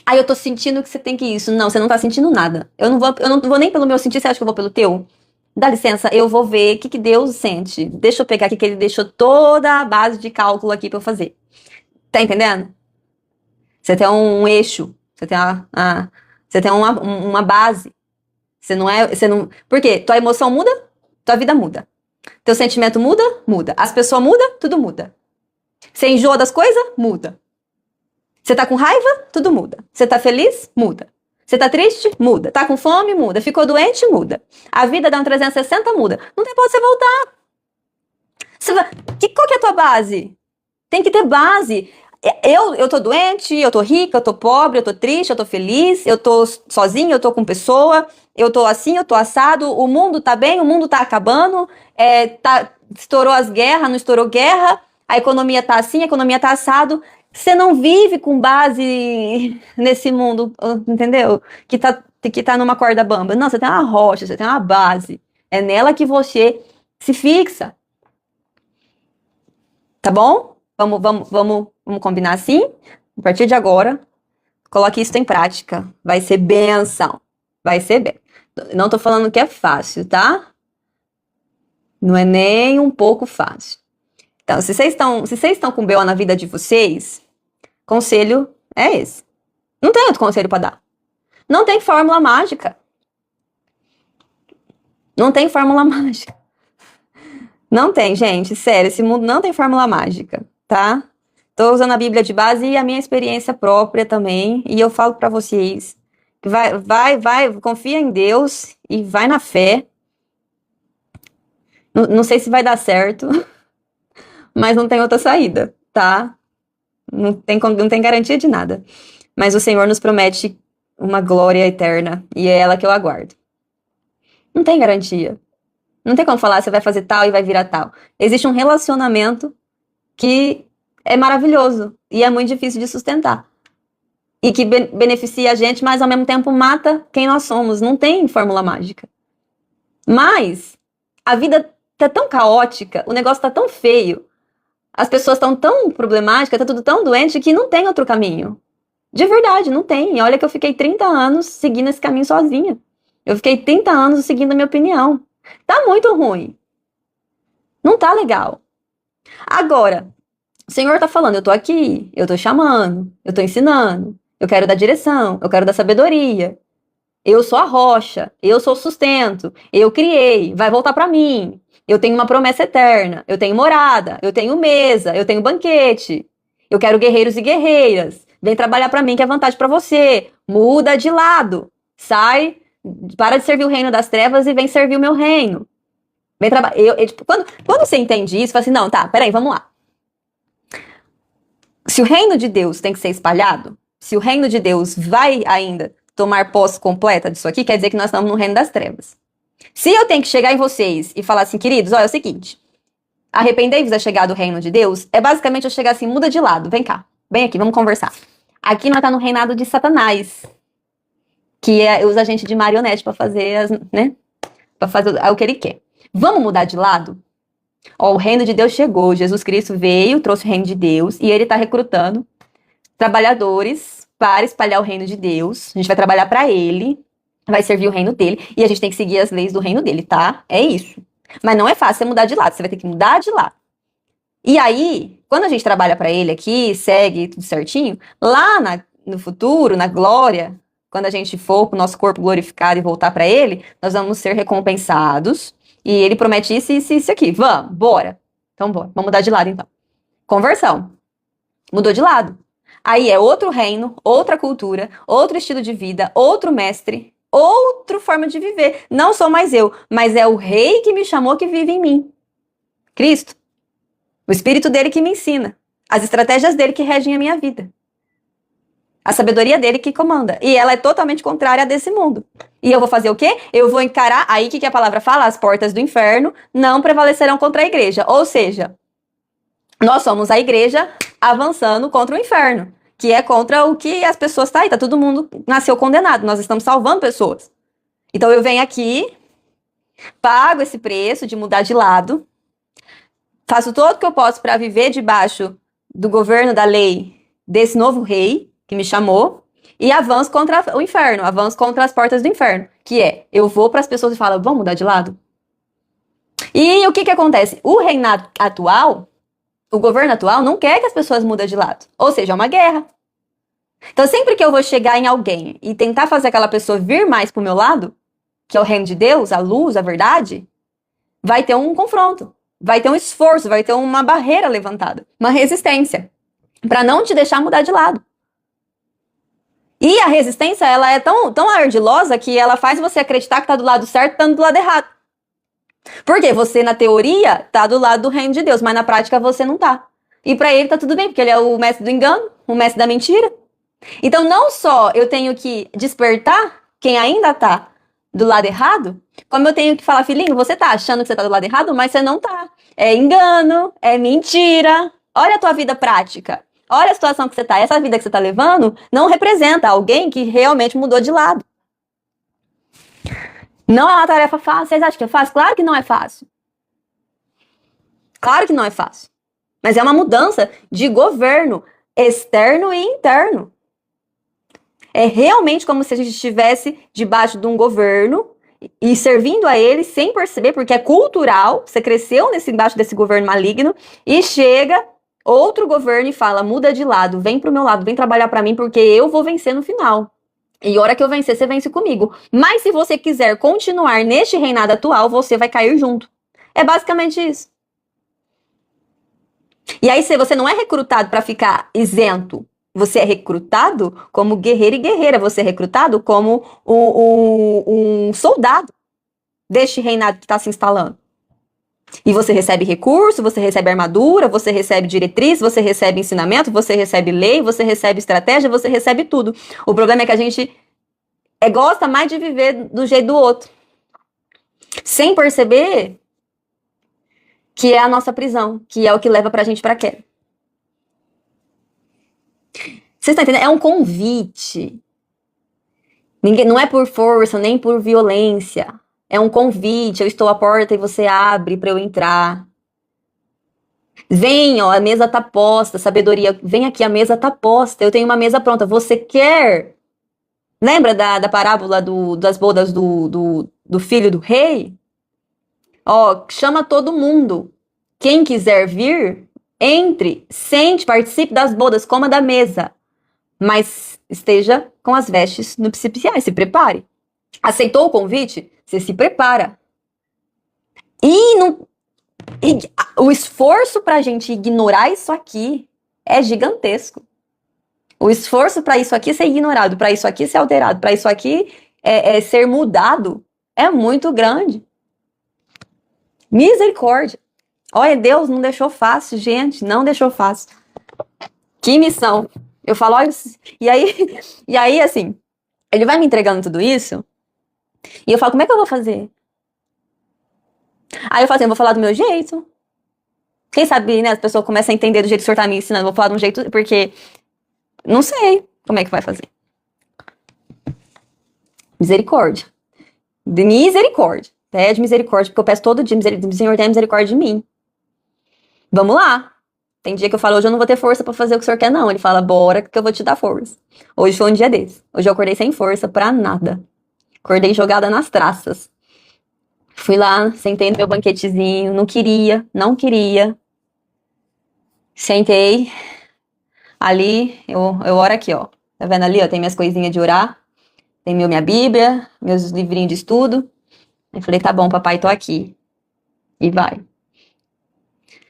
Aí eu tô sentindo que você tem que isso. Não, você não tá sentindo nada. Eu não vou nem pelo meu sentir, você acha que eu vou pelo teu? Dá licença, eu vou ver o que Deus sente. Deixa eu pegar aqui que ele deixou toda a base de cálculo aqui pra eu fazer. Tá entendendo? Você tem um eixo, você tem uma base. Você não, por quê? Tua emoção muda, tua vida muda. Teu sentimento muda, muda. As pessoas mudam, tudo muda. Você enjoa das coisas, muda. Você tá com raiva, tudo muda. Você tá feliz, muda. Você tá triste, muda. Tá com fome, muda. Ficou doente, muda. A vida dá um 360, muda. Não tem pra você voltar. Qual que é a tua base? Tem que ter base. Eu tô doente, eu tô rica, eu tô pobre, eu tô triste, eu tô feliz, eu tô sozinha, eu tô com pessoa, eu tô assim, eu tô assado, o mundo tá bem, o mundo tá acabando, estourou as guerras, não estourou guerra, a economia tá assim, a economia tá assado. Você não vive com base nesse mundo, entendeu? Que tá numa corda bamba. Não, você tem uma rocha, você tem uma base. É nela que você se fixa. Tá bom? Vamos combinar assim? A partir de agora, coloque isso em prática. Vai ser benção. Vai ser bem. Não tô falando que é fácil, tá? Não é nem um pouco fácil. Então, se vocês estão com BO na vida de vocês, conselho é esse. Não tem outro conselho pra dar. Não tem fórmula mágica. Não tem fórmula mágica. Não tem, gente. Sério, esse mundo não tem fórmula mágica, tá? Tô usando a Bíblia de base e a minha experiência própria também. E eu falo pra vocês, vai, confia em Deus e vai na fé. Não sei se vai dar certo, mas não tem outra saída, tá? Não tem garantia de nada. Mas o Senhor nos promete uma glória eterna e é ela que eu aguardo. Não tem garantia. Não tem como falar, você vai fazer tal e vai virar tal. Existe um relacionamento que é maravilhoso e é muito difícil de sustentar. E que beneficia a gente, mas ao mesmo tempo mata quem nós somos. Não tem fórmula mágica. Mas a vida tá tão caótica, o negócio tá tão feio, as pessoas estão tão problemáticas, tá tudo tão doente que não tem outro caminho. De verdade, não tem. E olha que eu fiquei 30 anos seguindo esse caminho sozinha. Eu fiquei 30 anos seguindo a minha opinião. Tá muito ruim. Não tá legal. Agora, o Senhor tá falando, eu tô aqui, eu tô chamando, eu tô ensinando, eu quero dar direção, eu quero dar sabedoria. Eu sou a rocha, eu sou o sustento, eu criei, vai voltar pra mim. Eu tenho uma promessa eterna, eu tenho morada, eu tenho mesa, eu tenho banquete. Eu quero guerreiros e guerreiras. Vem trabalhar pra mim que é vantagem pra você. Muda de lado. Sai, para de servir o reino das trevas e vem servir o meu reino. Vem trabalhar. Tipo, quando você entende isso, você fala assim, não, tá, peraí, vamos lá. Se o reino de Deus tem que ser espalhado, se o reino de Deus vai ainda tomar posse completa disso aqui, quer dizer que nós estamos no reino das trevas. Se eu tenho que chegar em vocês e falar assim, queridos, olha, é o seguinte, arrependei-vos da chegada do reino de Deus, é basicamente eu chegar assim, muda de lado, vem cá, vem aqui, vamos conversar. Aqui nós estamos no reinado de Satanás, que usa a gente de marionete para fazer, para fazer o que ele quer. Vamos mudar de lado? Ó, o reino de Deus chegou, Jesus Cristo veio, trouxe o reino de Deus, e ele está recrutando trabalhadores para espalhar o reino de Deus. A gente vai trabalhar para ele, vai servir o reino dele, e a gente tem que seguir as leis do reino dele, tá? É isso. Mas não é fácil você mudar de lado, você vai ter que mudar de lado. E aí, quando a gente trabalha para ele aqui, segue tudo certinho, lá no futuro, na glória, quando a gente for com o nosso corpo glorificado e voltar para ele, nós vamos ser recompensados. E ele promete isso, isso e isso aqui. Vamos, bora. Então, bora. Vamos mudar de lado, então. Conversão. Mudou de lado. Aí é outro reino, outra cultura, outro estilo de vida, outro mestre, outra forma de viver. Não sou mais eu, mas é o rei que me chamou que vive em mim. Cristo. O espírito dele que me ensina. As estratégias dele que regem a minha vida. A sabedoria dele que comanda. E ela é totalmente contrária a desse mundo. E eu vou fazer o quê? Eu vou encarar... Aí, o que a palavra fala? As portas do inferno não prevalecerão contra a igreja. Ou seja, nós somos a igreja avançando contra o inferno. Que é contra o que as pessoas... Tá aí, tá todo mundo nasceu condenado. Nós estamos salvando pessoas. Então, eu venho aqui, pago esse preço de mudar de lado, faço todo o que eu posso para viver debaixo do governo da lei desse novo rei, que me chamou, e avanço contra o inferno, avanço contra as portas do inferno, que é, eu vou para as pessoas e falo, vamos mudar de lado? E o que acontece? O reinado atual, o governo atual não quer que as pessoas mudem de lado, ou seja, é uma guerra. Então sempre que eu vou chegar em alguém e tentar fazer aquela pessoa vir mais pro meu lado, que é o reino de Deus, a luz, a verdade, vai ter um confronto, vai ter um esforço, vai ter uma barreira levantada, uma resistência, para não te deixar mudar de lado. E a resistência, ela é tão ardilosa que ela faz você acreditar que tá do lado certo, estando do lado errado. Porque você, na teoria, tá do lado do reino de Deus, mas na prática você não tá. E para ele tá tudo bem, porque ele é o mestre do engano, o mestre da mentira. Então não só eu tenho que despertar quem ainda tá do lado errado, como eu tenho que falar, filhinho, você tá achando que você tá do lado errado, mas você não tá. É engano, é mentira. Olha a tua vida prática. Olha a situação que você tá. Essa vida que você tá levando não representa alguém que realmente mudou de lado. Não é uma tarefa fácil. Vocês acham que é fácil? Claro que não é fácil. Claro que não é fácil. Mas é uma mudança de governo externo e interno. É realmente como se a gente estivesse debaixo de um governo e servindo a ele sem perceber, porque é cultural. Você cresceu embaixo desse governo maligno e chega outro governo e fala, muda de lado, vem pro meu lado, vem trabalhar para mim porque eu vou vencer no final. E a hora que eu vencer, você vence comigo. Mas se você quiser continuar neste reinado atual, você vai cair junto. É basicamente isso. E aí, se você não é recrutado para ficar isento, você é recrutado como guerreiro e guerreira. Você é recrutado como um soldado deste reinado que está se instalando. E você recebe recurso, você recebe armadura, você recebe diretriz, você recebe ensinamento, você recebe lei, você recebe estratégia, você recebe tudo. O problema é que a gente gosta mais de viver do jeito do outro. Sem perceber que é a nossa prisão, que é o que leva pra gente pra queda. Vocês estão entendendo? É um convite. Não é por força, nem por violência. É um convite. Eu estou à porta e você abre para eu entrar. Vem, ó, a mesa tá posta. Sabedoria, vem aqui, a mesa tá posta. Eu tenho uma mesa pronta. Você quer? Lembra da parábola das bodas do filho do rei? Ó, chama todo mundo. Quem quiser vir, entre, sente, participe das bodas, coma da mesa. Mas esteja com as vestes nupciais, se prepare. Aceitou o convite? Você se prepara. E o esforço pra gente ignorar isso aqui é gigantesco. O esforço para isso aqui ser ignorado, para isso aqui ser alterado, para isso aqui ser mudado, é muito grande. Misericórdia. Olha, Deus não deixou fácil, gente, não deixou fácil. Que missão. Eu falo, olha, e aí, assim, ele vai me entregando tudo isso, e eu falo, como é que eu vou fazer? Aí eu falo assim, eu vou falar do meu jeito. Quem sabe, né, as pessoas começam a entender do jeito que o senhor tá me ensinando, eu vou falar de um jeito, porque não sei como é que vai fazer. Misericórdia. Misericórdia. Pede misericórdia, porque eu peço todo dia, Senhor, tenha misericórdia de mim. Vamos lá. Tem dia que eu falo, hoje eu não vou ter força pra fazer o que o senhor quer, não. Ele fala, bora que eu vou te dar força. Hoje foi um dia desse. Hoje eu acordei sem força pra nada. Acordei jogada nas traças. Fui lá, sentei no meu banquetezinho, não queria. Sentei. Ali, eu oro aqui, ó. Tá vendo ali, ó? Tem minhas coisinhas de orar. Tem minha Bíblia, meus livrinhos de estudo. Eu falei, tá bom, papai, tô aqui. E vai.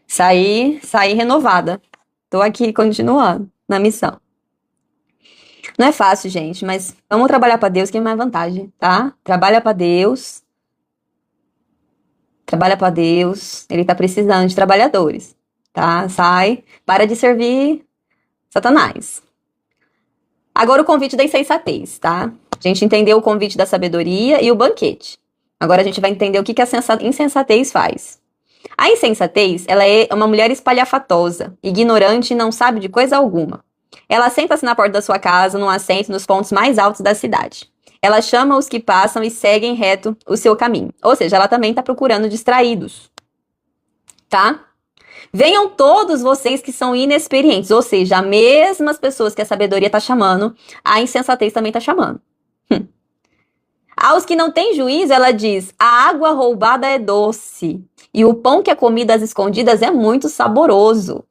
Saí renovada. Tô aqui continuando na missão. Não é fácil, gente, mas vamos trabalhar pra Deus, que é mais vantagem, tá? Trabalha pra Deus. Trabalha pra Deus. Ele tá precisando de trabalhadores, tá? Sai, para de servir Satanás. Agora o convite da insensatez, tá? A gente entendeu o convite da sabedoria e o banquete. Agora a gente vai entender o que a insensatez faz. A insensatez, ela é uma mulher espalhafatosa, ignorante e não sabe de coisa alguma. Ela senta-se na porta da sua casa, num assento nos pontos mais altos da cidade. Ela chama os que passam e seguem reto o seu caminho. Ou seja, ela também está procurando distraídos. Tá? Venham todos vocês que são inexperientes, ou seja, as mesmas pessoas que a sabedoria está chamando, a insensatez também está chamando. Aos que não têm juízo, ela diz: a água roubada é doce, e o pão que é comido às escondidas é muito saboroso.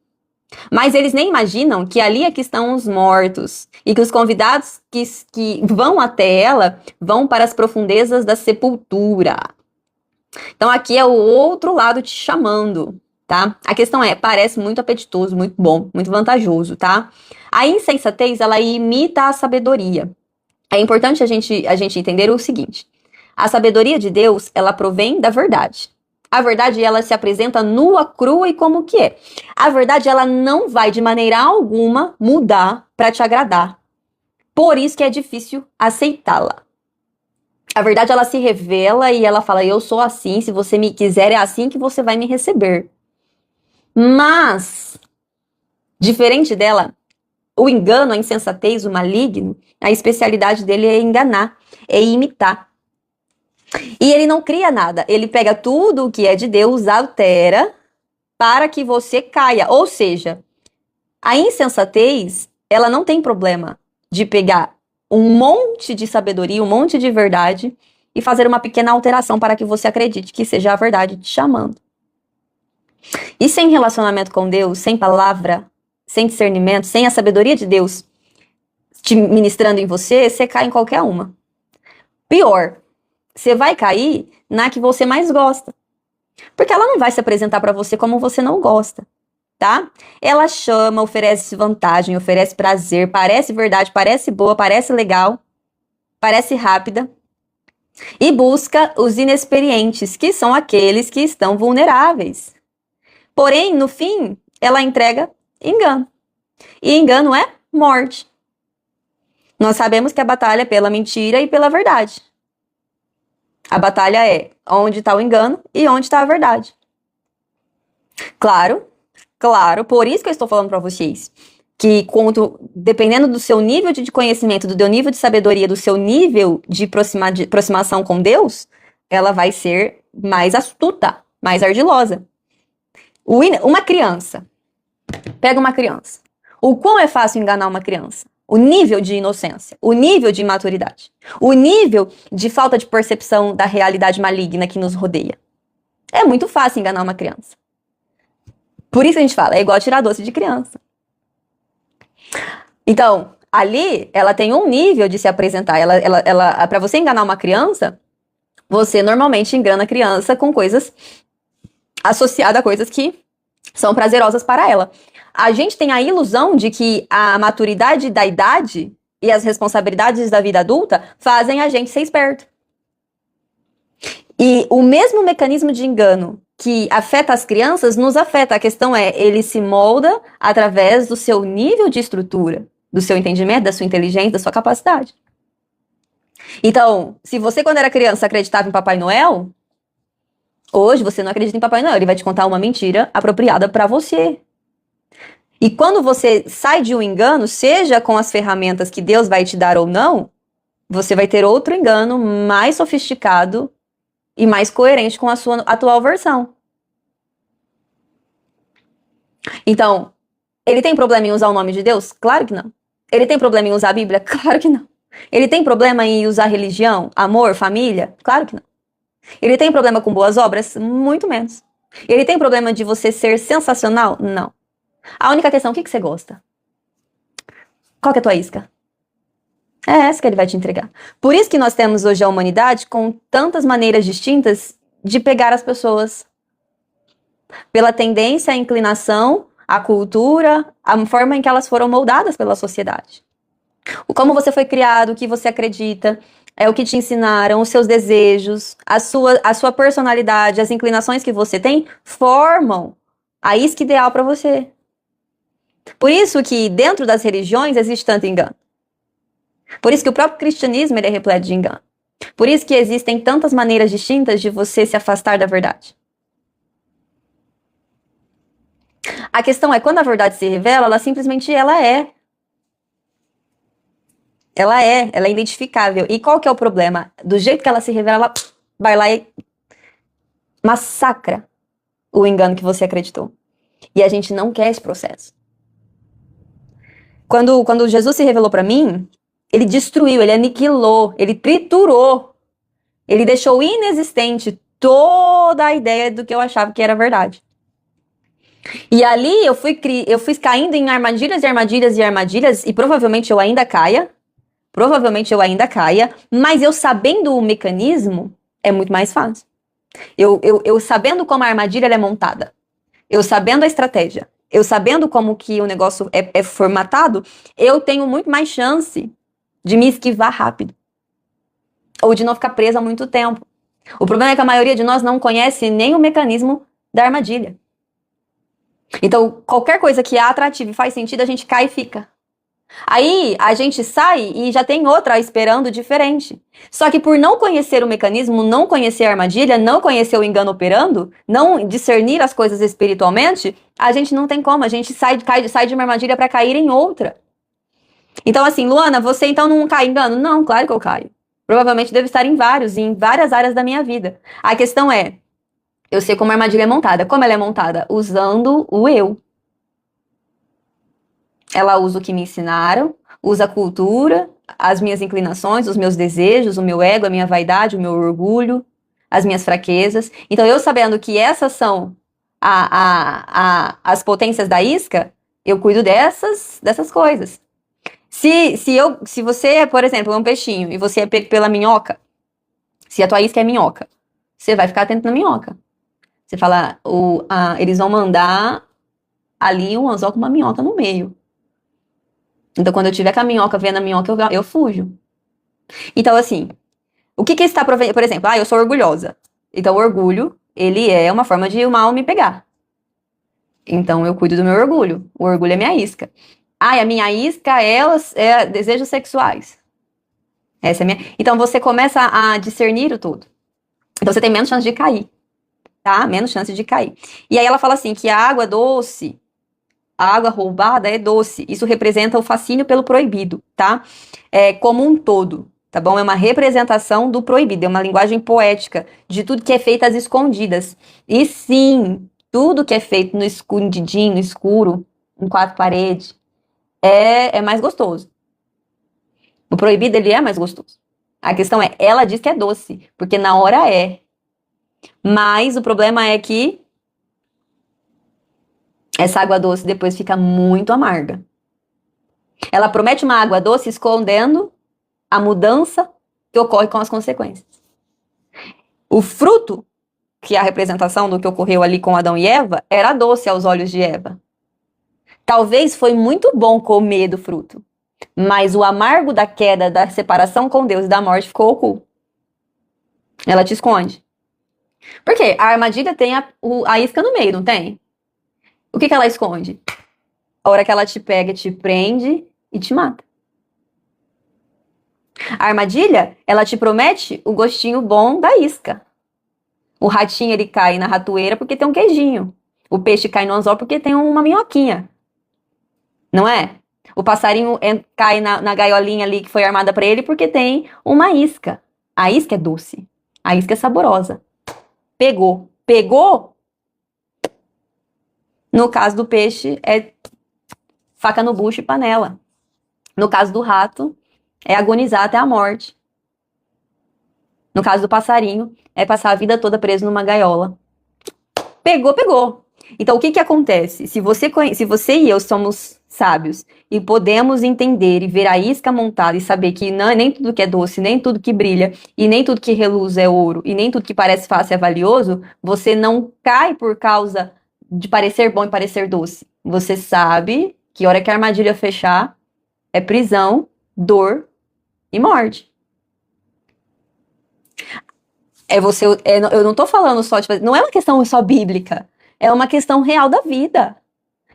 Mas eles nem imaginam que ali é que estão os mortos, e que os convidados que vão até ela vão para as profundezas da sepultura. Então aqui é o outro lado te chamando, tá? A questão é, parece muito apetitoso, muito bom, muito vantajoso, tá? A insensatez, ela imita a sabedoria. É importante a gente entender o seguinte: a sabedoria de Deus, ela provém da verdade. A verdade, ela se apresenta nua, crua e como que é. A verdade, ela não vai de maneira alguma mudar para te agradar. Por isso que é difícil aceitá-la. A verdade, ela se revela e ela fala: eu sou assim, se você me quiser, é assim que você vai me receber. Mas, diferente dela, o engano, a insensatez, o maligno, a especialidade dele é enganar, é imitar. E ele não cria nada, ele pega tudo o que é de Deus, altera para que você caia. Ou seja, a insensatez, ela não tem problema de pegar um monte de sabedoria, um monte de verdade e fazer uma pequena alteração para que você acredite que seja a verdade te chamando. E sem relacionamento com Deus, sem palavra, sem discernimento, sem a sabedoria de Deus te ministrando em você, você cai em qualquer uma. Pior, você vai cair na que você mais gosta. Porque ela não vai se apresentar para você como você não gosta, tá? Ela chama, oferece vantagem, oferece prazer, parece verdade, parece boa, parece legal, parece rápida. E busca os inexperientes, que são aqueles que estão vulneráveis. Porém, no fim, ela entrega engano. E engano é morte. Nós sabemos que a batalha é pela mentira e pela verdade. A batalha é onde está o engano e onde está a verdade. Claro, por isso que eu estou falando para vocês que dependendo do seu nível de conhecimento, do seu nível de sabedoria, do seu nível de aproximação com Deus, ela vai ser mais astuta, mais ardilosa. Uma criança, pega uma criança. O quão é fácil enganar uma criança? O nível de inocência, o nível de imaturidade, o nível de falta de percepção da realidade maligna que nos rodeia. É muito fácil enganar uma criança. Por isso a gente fala, é igual tirar doce de criança. Então, ali, ela tem um nível de se apresentar. Para você enganar uma criança, você normalmente engana a criança com coisas associadas a coisas que são prazerosas para ela. A gente tem a ilusão de que a maturidade da idade e as responsabilidades da vida adulta fazem a gente ser esperto. E o mesmo mecanismo de engano que afeta as crianças nos afeta. A questão é, ele se molda através do seu nível de estrutura, do seu entendimento, da sua inteligência, da sua capacidade. Então, se você quando era criança acreditava em Papai Noel, hoje você não acredita em Papai Noel, ele vai te contar uma mentira apropriada para você. E quando você sai de um engano, seja com as ferramentas que Deus vai te dar ou não, você vai ter outro engano mais sofisticado e mais coerente com a sua atual versão. Então, ele tem problema em usar o nome de Deus? Claro que não. Ele tem problema em usar a Bíblia? Claro que não. Ele tem problema em usar religião, amor, família? Claro que não. Ele tem problema com boas obras? Muito menos. Ele tem problema de você ser sensacional? Não. A única questão, o que você gosta? Qual que é a tua isca? É essa que ele vai te entregar. Por isso que nós temos hoje a humanidade com tantas maneiras distintas de pegar as pessoas. Pela tendência, a inclinação, a cultura, a forma em que elas foram moldadas pela sociedade. Como você foi criado, o que você acredita, o que te ensinaram, os seus desejos, a sua personalidade, as inclinações que você tem, formam a isca ideal para você. Por isso que dentro das religiões existe tanto engano. Por isso que o próprio cristianismo ele é repleto de engano. Por isso que existem tantas maneiras distintas de você se afastar da verdade. A questão é, quando a verdade se revela, ela simplesmente ela é. Ela é identificável. E qual que é o problema? Do jeito que ela se revela, ela vai lá e massacra o engano que você acreditou. E a gente não quer esse processo. Quando Jesus se revelou para mim, ele destruiu, ele aniquilou, ele triturou, ele deixou inexistente toda a ideia do que eu achava que era verdade. E ali eu fui caindo em armadilhas e armadilhas e armadilhas, e provavelmente eu ainda caia, mas eu sabendo o mecanismo, é muito mais fácil. Eu sabendo como a armadilha é montada, eu sabendo a estratégia, eu sabendo como que o negócio é formatado, eu tenho muito mais chance de me esquivar rápido. Ou de não ficar presa há muito tempo. O problema é que a maioria de nós não conhece nem o mecanismo da armadilha. Então, qualquer coisa que é atrativa e faz sentido, a gente cai e fica. Aí, a gente sai e já tem outra esperando diferente. Só que por não conhecer o mecanismo, não conhecer a armadilha, não conhecer o engano operando, não discernir as coisas espiritualmente, a gente não tem como. A gente sai de uma armadilha para cair em outra. Então, assim, Luana, você então não cai em engano? Não, claro que eu caio. Provavelmente devo estar em várias áreas da minha vida. A questão é, eu sei como a armadilha é montada. Como ela é montada? Usando o eu. Ela usa o que me ensinaram, usa a cultura, as minhas inclinações, os meus desejos, o meu ego, a minha vaidade, o meu orgulho, as minhas fraquezas. Então, eu sabendo que essas são as potências da isca, eu cuido dessas coisas. Se você, por exemplo, é um peixinho e você é pego pela minhoca, se a tua isca é minhoca, você vai ficar atento na minhoca. Você fala, eles vão mandar ali um anzol com uma minhoca no meio. Então, quando eu tiver com a minhoca, vendo a minhoca, eu fujo. Então, assim, o que está provendo? Por exemplo, eu sou orgulhosa. Então, o orgulho, ele é uma forma de o mal me pegar. Então, eu cuido do meu orgulho. O orgulho é minha isca. A minha isca é desejos sexuais. Essa é minha. Então, você começa a discernir o todo. Então, você tem menos chance de cair. Tá? Menos chance de cair. E aí ela fala assim, que a água doce, a água roubada é doce. Isso representa o fascínio pelo proibido, tá? Como um todo, tá bom? É uma representação do proibido, é uma linguagem poética de tudo que é feito às escondidas. E sim, tudo que é feito no escondidinho, no escuro, em quatro paredes, é mais gostoso. O proibido, ele é mais gostoso. A questão é, ela diz que é doce, porque na hora é. Mas o problema é que essa água doce depois fica muito amarga. Ela promete uma água doce escondendo a mudança que ocorre com as consequências. O fruto, que é a representação do que ocorreu ali com Adão e Eva, era doce aos olhos de Eva. Talvez foi muito bom comer do fruto, mas o amargo da queda, da separação com Deus e da morte ficou oculto. Ela te esconde. Por quê? A armadilha tem a isca no meio, não tem? O que ela esconde? A hora que ela te pega, te prende e te mata. A armadilha, ela te promete o gostinho bom da isca. O ratinho, ele cai na ratoeira porque tem um queijinho. O peixe cai no anzol porque tem uma minhoquinha. Não é? O passarinho cai na gaiolinha ali que foi armada para ele porque tem uma isca. A isca é doce. A isca é saborosa. Pegou. Pegou? No caso do peixe, é faca no bucho e panela. No caso do rato, é agonizar até a morte. No caso do passarinho, é passar a vida toda preso numa gaiola. Pegou, pegou. Então, o que acontece? Se você e eu somos sábios e podemos entender e ver a isca montada e saber que nem tudo que é doce, nem tudo que brilha, e nem tudo que reluz é ouro, e nem tudo que parece fácil é valioso, você não cai por causa de parecer bom e parecer doce. Você sabe que a hora que a armadilha fechar, é prisão, dor e morte. Eu não tô falando só, não é uma questão só bíblica, é uma questão real da vida.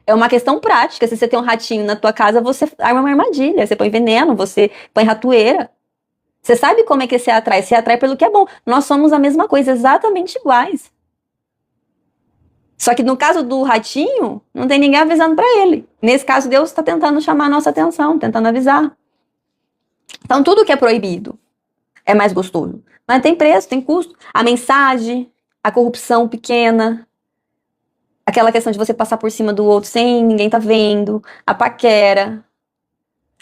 É uma questão prática. Se você tem um ratinho na tua casa, você arma uma armadilha, você põe veneno, você põe ratoeira. Você sabe como é que você atrai? Você atrai pelo que é bom. Nós somos a mesma coisa, exatamente iguais. Só que no caso do ratinho, não tem ninguém avisando pra ele. Nesse caso, Deus está tentando chamar a nossa atenção, tentando avisar. Então, tudo que é proibido é mais gostoso. Mas tem preço, tem custo. A mensagem, a corrupção pequena, Aquela questão de você passar por cima do outro sem ninguém tá vendo, a paquera.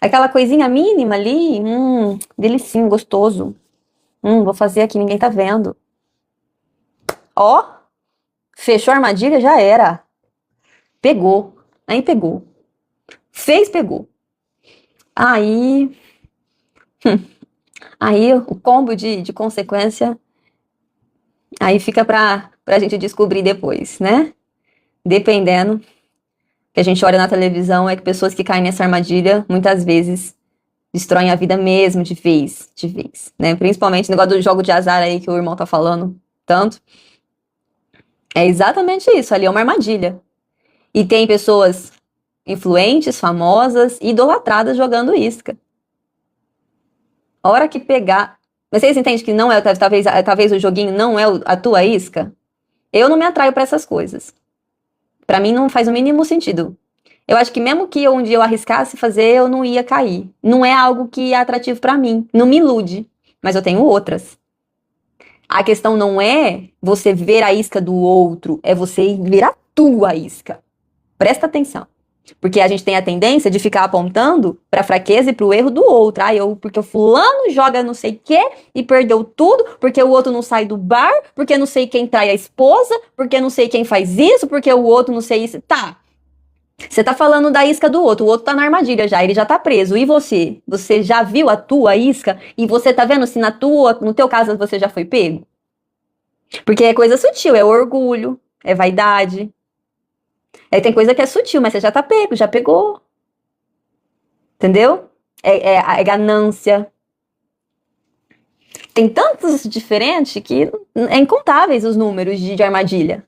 Aquela coisinha mínima ali, delicinho, gostoso. Vou fazer aqui, ninguém tá vendo. Ó, fechou a armadilha, já era. Pegou, aí pegou. Fez, pegou. Aí o combo de consequência, aí fica pra gente descobrir depois, né? Dependendo, que a gente olha na televisão, é que pessoas que caem nessa armadilha, muitas vezes, destroem a vida mesmo, de vez, né? Principalmente o negócio do jogo de azar aí, que o irmão tá falando tanto. É exatamente isso, ali é uma armadilha. E tem pessoas influentes, famosas, idolatradas jogando isca. A hora que pegar... Mas vocês entendem que não é, talvez o joguinho não é a tua isca? Eu não me atraio pra essas coisas. Pra mim não faz o mínimo sentido. Eu acho que mesmo que um dia eu arriscasse fazer, eu não ia cair. Não é algo que é atrativo pra mim. Não me ilude. Mas eu tenho outras. A questão não é você ver a isca do outro, é você ver a tua isca. Presta atenção. Porque a gente tem a tendência de ficar apontando pra fraqueza e pro erro do outro. Porque o fulano joga não sei o quê e perdeu tudo, porque o outro não sai do bar, porque não sei quem trai a esposa, porque não sei quem faz isso, porque o outro não sei isso. Tá. Você tá falando da isca do outro, o outro tá na armadilha já, ele já tá preso. E você? Você já viu a tua isca? E você tá vendo se no teu caso você já foi pego? Porque é coisa sutil, é orgulho, é vaidade. Aí tem coisa que é sutil, mas você já tá pego, já pegou. Entendeu? É ganância. Tem tantos diferentes que é incontáveis os números de armadilha.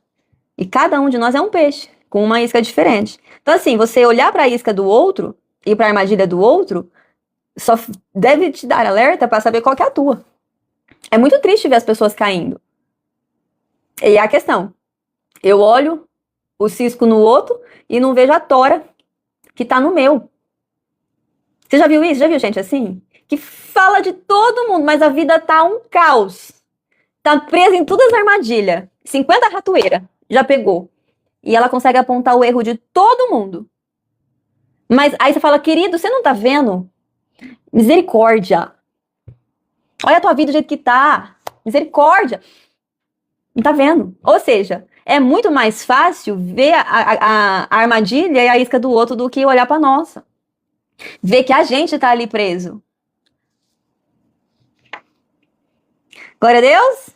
E cada um de nós é um peixe, com uma isca diferente. Então, assim, você olhar para a isca do outro e para a armadilha do outro, só deve te dar alerta para saber qual que é a tua. É muito triste ver as pessoas caindo. E é a questão. Eu olho o cisco no outro e não vejo a tora que tá no meu. Você já viu isso? Já viu gente assim? Que fala de todo mundo, mas a vida tá um caos. Tá presa em todas as armadilhas. 50 ratoeiras. Já pegou. E ela consegue apontar o erro de todo mundo. Mas aí você fala, querido, você não tá vendo? Misericórdia. Olha a tua vida do jeito que tá. Misericórdia. Não tá vendo? Ou seja, é muito mais fácil ver a armadilha e a isca do outro do que olhar pra nossa. Ver que a gente tá ali preso. Glória a Deus.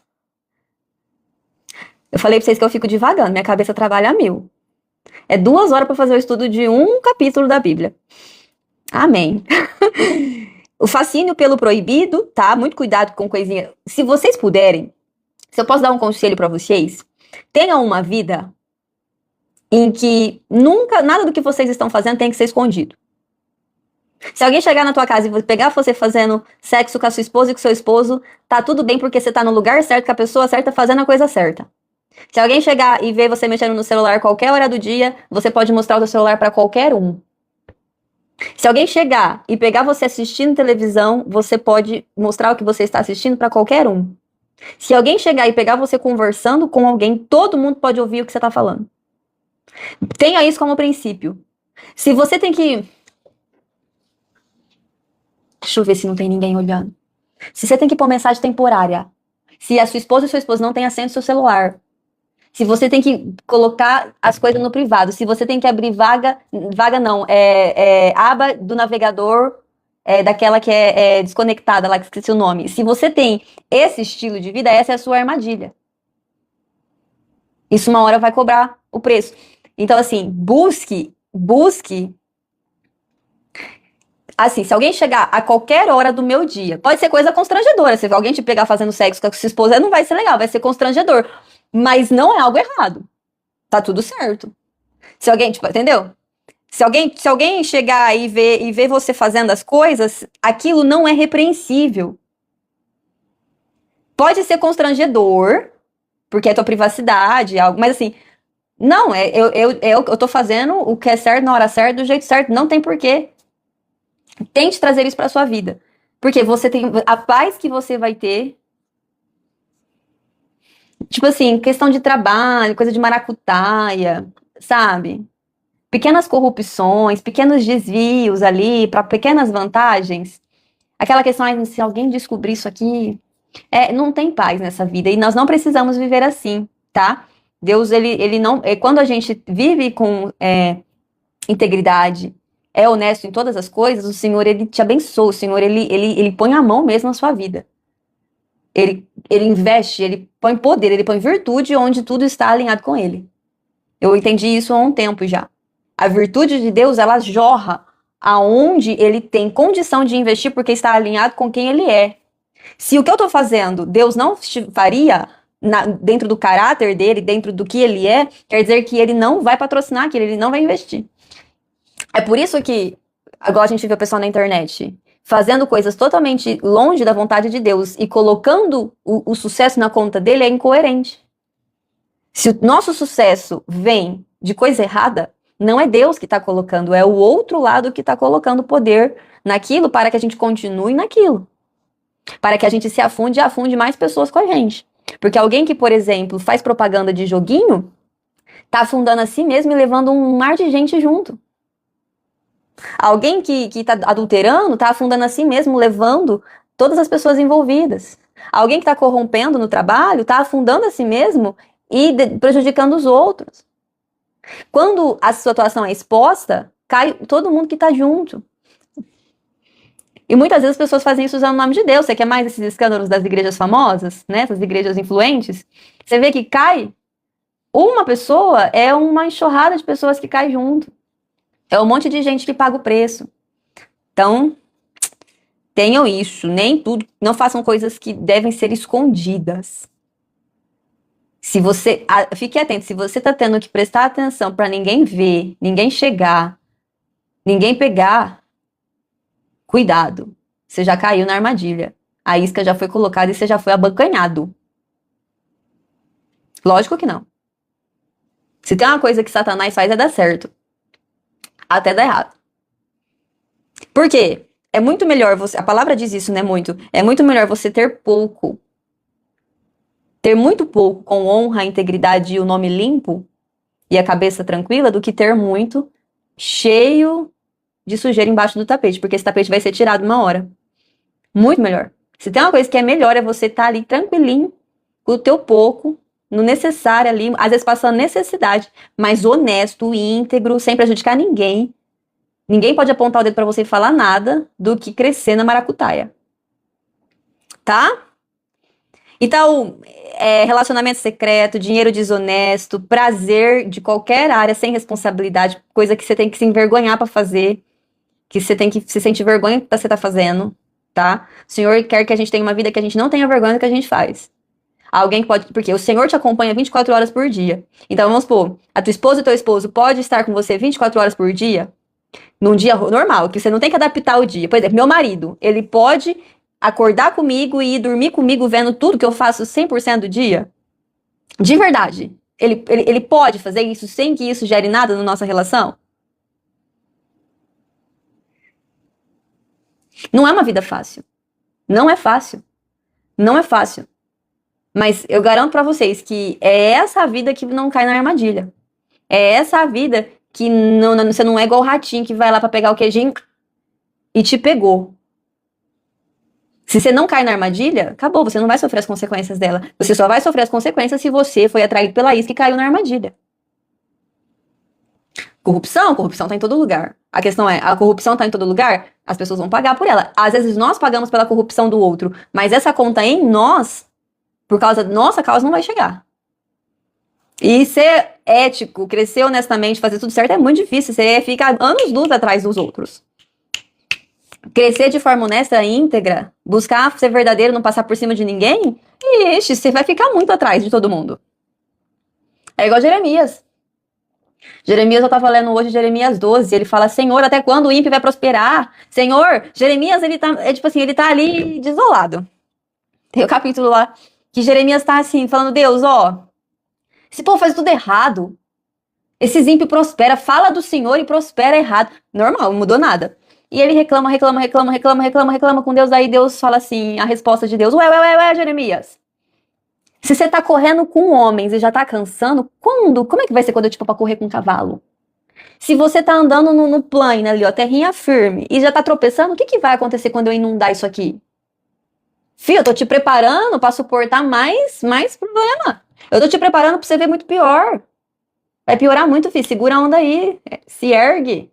Eu falei pra vocês que eu fico divagando, minha cabeça trabalha a mil. É 2 horas pra fazer o estudo de um capítulo da Bíblia. Amém. O fascínio pelo proibido, tá? Muito cuidado com coisinha. Se vocês puderem, se eu posso dar um conselho pra vocês, tenham uma vida em que nunca, nada do que vocês estão fazendo tem que ser escondido. Se alguém chegar na tua casa e pegar você fazendo sexo com a sua esposa e com o seu esposo, tá tudo bem porque você tá no lugar certo, com a pessoa certa, fazendo a coisa certa. Se alguém chegar e ver você mexendo no celular qualquer hora do dia, você pode mostrar o seu celular pra qualquer um. Se alguém chegar e pegar você assistindo televisão, você pode mostrar o que você está assistindo pra qualquer um. Se alguém chegar e pegar você conversando com alguém, todo mundo pode ouvir o que você tá falando. Tenha isso como princípio. Se você tem que... Deixa eu ver se não tem ninguém olhando. Se você tem que pôr mensagem temporária, se a sua esposa e seu esposo não têm acesso ao seu celular, se você tem que colocar as coisas no privado, se você tem que abrir vaga não, aba do navegador, daquela que é desconectada lá, que esqueci o nome. Se você tem esse estilo de vida, essa é a sua armadilha. Isso uma hora vai cobrar o preço. Então, assim, busque. Assim, se alguém chegar a qualquer hora do meu dia, pode ser coisa constrangedora. Se alguém te pegar fazendo sexo com a sua esposa, não vai ser legal, vai ser constrangedor. Mas não é algo errado. Tá tudo certo. Se alguém, tipo, entendeu? Se alguém chegar e ver você fazendo as coisas, aquilo não é repreensível. Pode ser constrangedor, porque é tua privacidade, algo, mas assim, não, eu tô fazendo o que é certo na hora certa, do jeito certo, não tem porquê. Tente trazer isso pra sua vida. Porque você tem a paz que você vai ter. Tipo assim, questão de trabalho, coisa de maracutaia, sabe? Pequenas corrupções, pequenos desvios ali para pequenas vantagens. Aquela questão, "Ai, se alguém descobrir isso aqui, não tem paz nessa vida e nós não precisamos viver assim, tá? Deus, ele não, quando a gente vive com integridade, é honesto em todas as coisas, o Senhor, ele te abençoa, o Senhor, ele põe a mão mesmo na sua vida. Ele investe, ele põe poder, ele põe virtude onde tudo está alinhado com ele. Eu entendi isso há um tempo já. A virtude de Deus, ela jorra aonde ele tem condição de investir porque está alinhado com quem ele é. Se o que eu estou fazendo, Deus não faria dentro do caráter dele, dentro do que ele é, quer dizer que ele não vai patrocinar aquilo, ele não vai investir. É por isso que, agora a gente vê o pessoal na internet fazendo coisas totalmente longe da vontade de Deus e colocando o sucesso na conta dele, é incoerente. Se o nosso sucesso vem de coisa errada, não é Deus que está colocando, é o outro lado que está colocando poder naquilo para que a gente continue naquilo. Para que a gente se afunde e afunde mais pessoas com a gente. Porque alguém que, por exemplo, faz propaganda de joguinho, tá afundando a si mesmo e levando um mar de gente junto. Alguém que tá adulterando, tá afundando a si mesmo, levando todas as pessoas envolvidas. Alguém que tá corrompendo no trabalho, tá afundando a si mesmo e prejudicando os outros. Quando a situação é exposta, cai todo mundo que tá junto. E muitas vezes as pessoas fazem isso usando o nome de Deus. Você quer mais esses escândalos das igrejas famosas, né? Essas igrejas influentes? Você vê que cai uma pessoa, é uma enxurrada de pessoas que cai junto. É um monte de gente que paga o preço. Então, tenham isso. Nem tudo, não façam coisas que devem ser escondidas. Se você, fique atento, se você tá tendo que prestar atenção para ninguém ver, ninguém chegar, ninguém pegar, cuidado, você já caiu na armadilha. A isca já foi colocada e você já foi abocanhado. Lógico que não. Se tem uma coisa que Satanás faz é dar certo. Até dar errado. Por quê? É muito melhor você... A palavra diz isso, né? Muito. É muito melhor você ter pouco. Ter muito pouco com honra, integridade e o nome limpo e a cabeça tranquila do que ter muito cheio de sujeira embaixo do tapete, porque esse tapete vai ser tirado uma hora. Muito melhor. Se tem uma coisa que é melhor, é você estar ali tranquilinho, com o teu pouco, no necessário ali, às vezes passando necessidade, mas honesto, íntegro, sem prejudicar ninguém. Ninguém pode apontar o dedo pra você e falar nada do que crescer na maracutaia. Tá? Então, relacionamento secreto, dinheiro desonesto, prazer de qualquer área sem responsabilidade, coisa que você tem que se envergonhar pra fazer, que você tem que se sentir vergonha que você tá fazendo, tá? O Senhor quer que a gente tenha uma vida que a gente não tenha vergonha do que a gente faz. Alguém que pode, porque o Senhor te acompanha 24 horas por dia. Então, vamos supor, a tua esposa e o teu esposo pode estar com você 24 horas por dia, num dia normal, que você não tem que adaptar o dia. Por exemplo, meu marido, ele pode acordar comigo e ir dormir comigo vendo tudo que eu faço 100% do dia? De verdade. Ele pode fazer isso sem que isso gere nada na nossa relação? Não é uma vida fácil. Não é fácil. Não é fácil. Mas eu garanto pra vocês que é essa vida que não cai na armadilha. É essa vida que você não é igual o ratinho que vai lá pra pegar o queijinho e te pegou. Se você não cai na armadilha, acabou, você não vai sofrer as consequências dela. Você só vai sofrer as consequências se você foi atraído pela isca e caiu na armadilha. Corrupção tá em todo lugar. A questão é, a corrupção tá em todo lugar, as pessoas vão pagar por ela. Às vezes nós pagamos pela corrupção do outro, mas essa conta em nós, por causa da nossa causa, não vai chegar. E ser ético, crescer honestamente, fazer tudo certo é muito difícil. Você fica anos-luz atrás dos outros. Crescer de forma honesta, íntegra, buscar ser verdadeiro, não passar por cima de ninguém, ixi, você vai ficar muito atrás de todo mundo. É igual Jeremias. Jeremias, eu tava lendo hoje Jeremias 12, ele fala, Senhor, até quando o ímpio vai prosperar? Senhor, Jeremias, ele tá, ele tá ali desolado. Tem o capítulo lá, que Jeremias tá assim, falando, Deus, ó, esse povo faz tudo errado. Esses ímpios prosperam, fala do Senhor e prospera errado. Normal, não mudou nada. E ele reclama com Deus, aí Deus fala assim, a resposta de Deus, ué, Jeremias, Se você tá correndo com homens e já tá cansando, como é que vai ser quando eu te pôr pra correr com um cavalo? Se você tá andando no plano ali, ó, terrinha firme, e já tá tropeçando, o que que vai acontecer quando eu inundar isso aqui? Fio, eu tô te preparando pra suportar mais problema. Eu tô te preparando pra você ver muito pior. Vai piorar muito, filho. Segura a onda aí. Se ergue.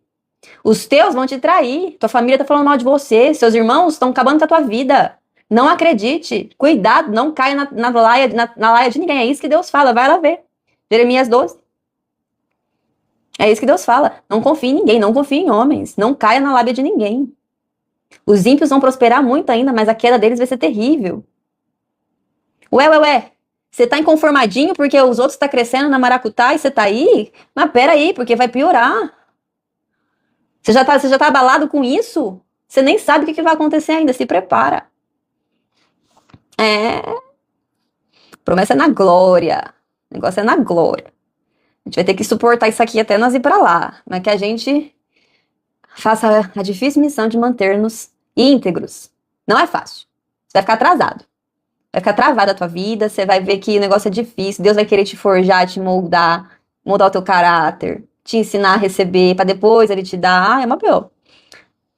Os teus vão te trair. Tua família tá falando mal de você. Seus irmãos estão acabando com a tua vida. Não acredite. Cuidado, não caia na laia de ninguém. É isso que Deus fala. Vai lá ver. Jeremias 12. É isso que Deus fala. Não confie em ninguém. Não confie em homens. Não caia na lábia de ninguém. Os ímpios vão prosperar muito ainda, mas a queda deles vai ser terrível. Ué. Você tá inconformadinho porque os outros tá crescendo na maracutá e você tá aí? Mas pera aí, porque vai piorar. Você já tá abalado com isso? Você nem sabe o que vai acontecer ainda, se prepara. Promessa é na glória. O negócio é na glória. A gente vai ter que suportar isso aqui até nós ir pra lá. Mas que a gente faça a difícil missão de manter-nos íntegros. Não é fácil. Você vai ficar atrasado. Vai ficar travada a tua vida, você vai ver que o negócio é difícil, Deus vai querer te forjar, te moldar o teu caráter, te ensinar a receber, pra depois ele te dar, é uma pior.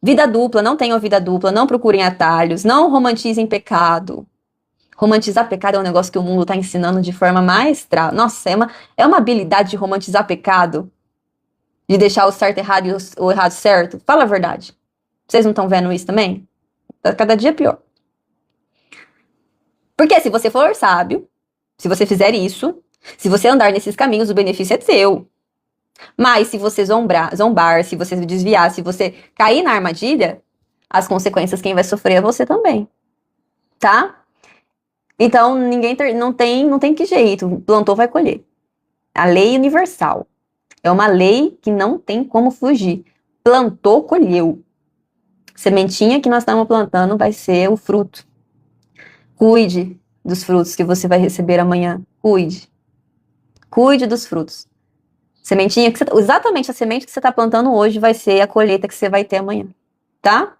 Vida dupla, não tenham vida dupla, não procurem atalhos, não romantizem pecado. Romantizar pecado é um negócio que o mundo tá ensinando de forma maestral. Nossa, é uma habilidade de romantizar pecado, de deixar o certo errado e o errado certo. Fala a verdade. Vocês não estão vendo isso também? Tá cada dia pior. Porque se você for sábio, se você fizer isso, se você andar nesses caminhos, o benefício é seu. Mas se você zombar, se você se desviar, se você cair na armadilha, as consequências quem vai sofrer é você também. Tá? Então, não tem que jeito. Plantou, vai colher. A lei universal. É uma lei que não tem como fugir. Plantou, colheu. Sementinha que nós estamos plantando vai ser o fruto. Cuide dos frutos que você vai receber amanhã. Cuide. Cuide dos frutos. Sementinha, exatamente a semente que você está plantando hoje vai ser a colheita que você vai ter amanhã. Tá?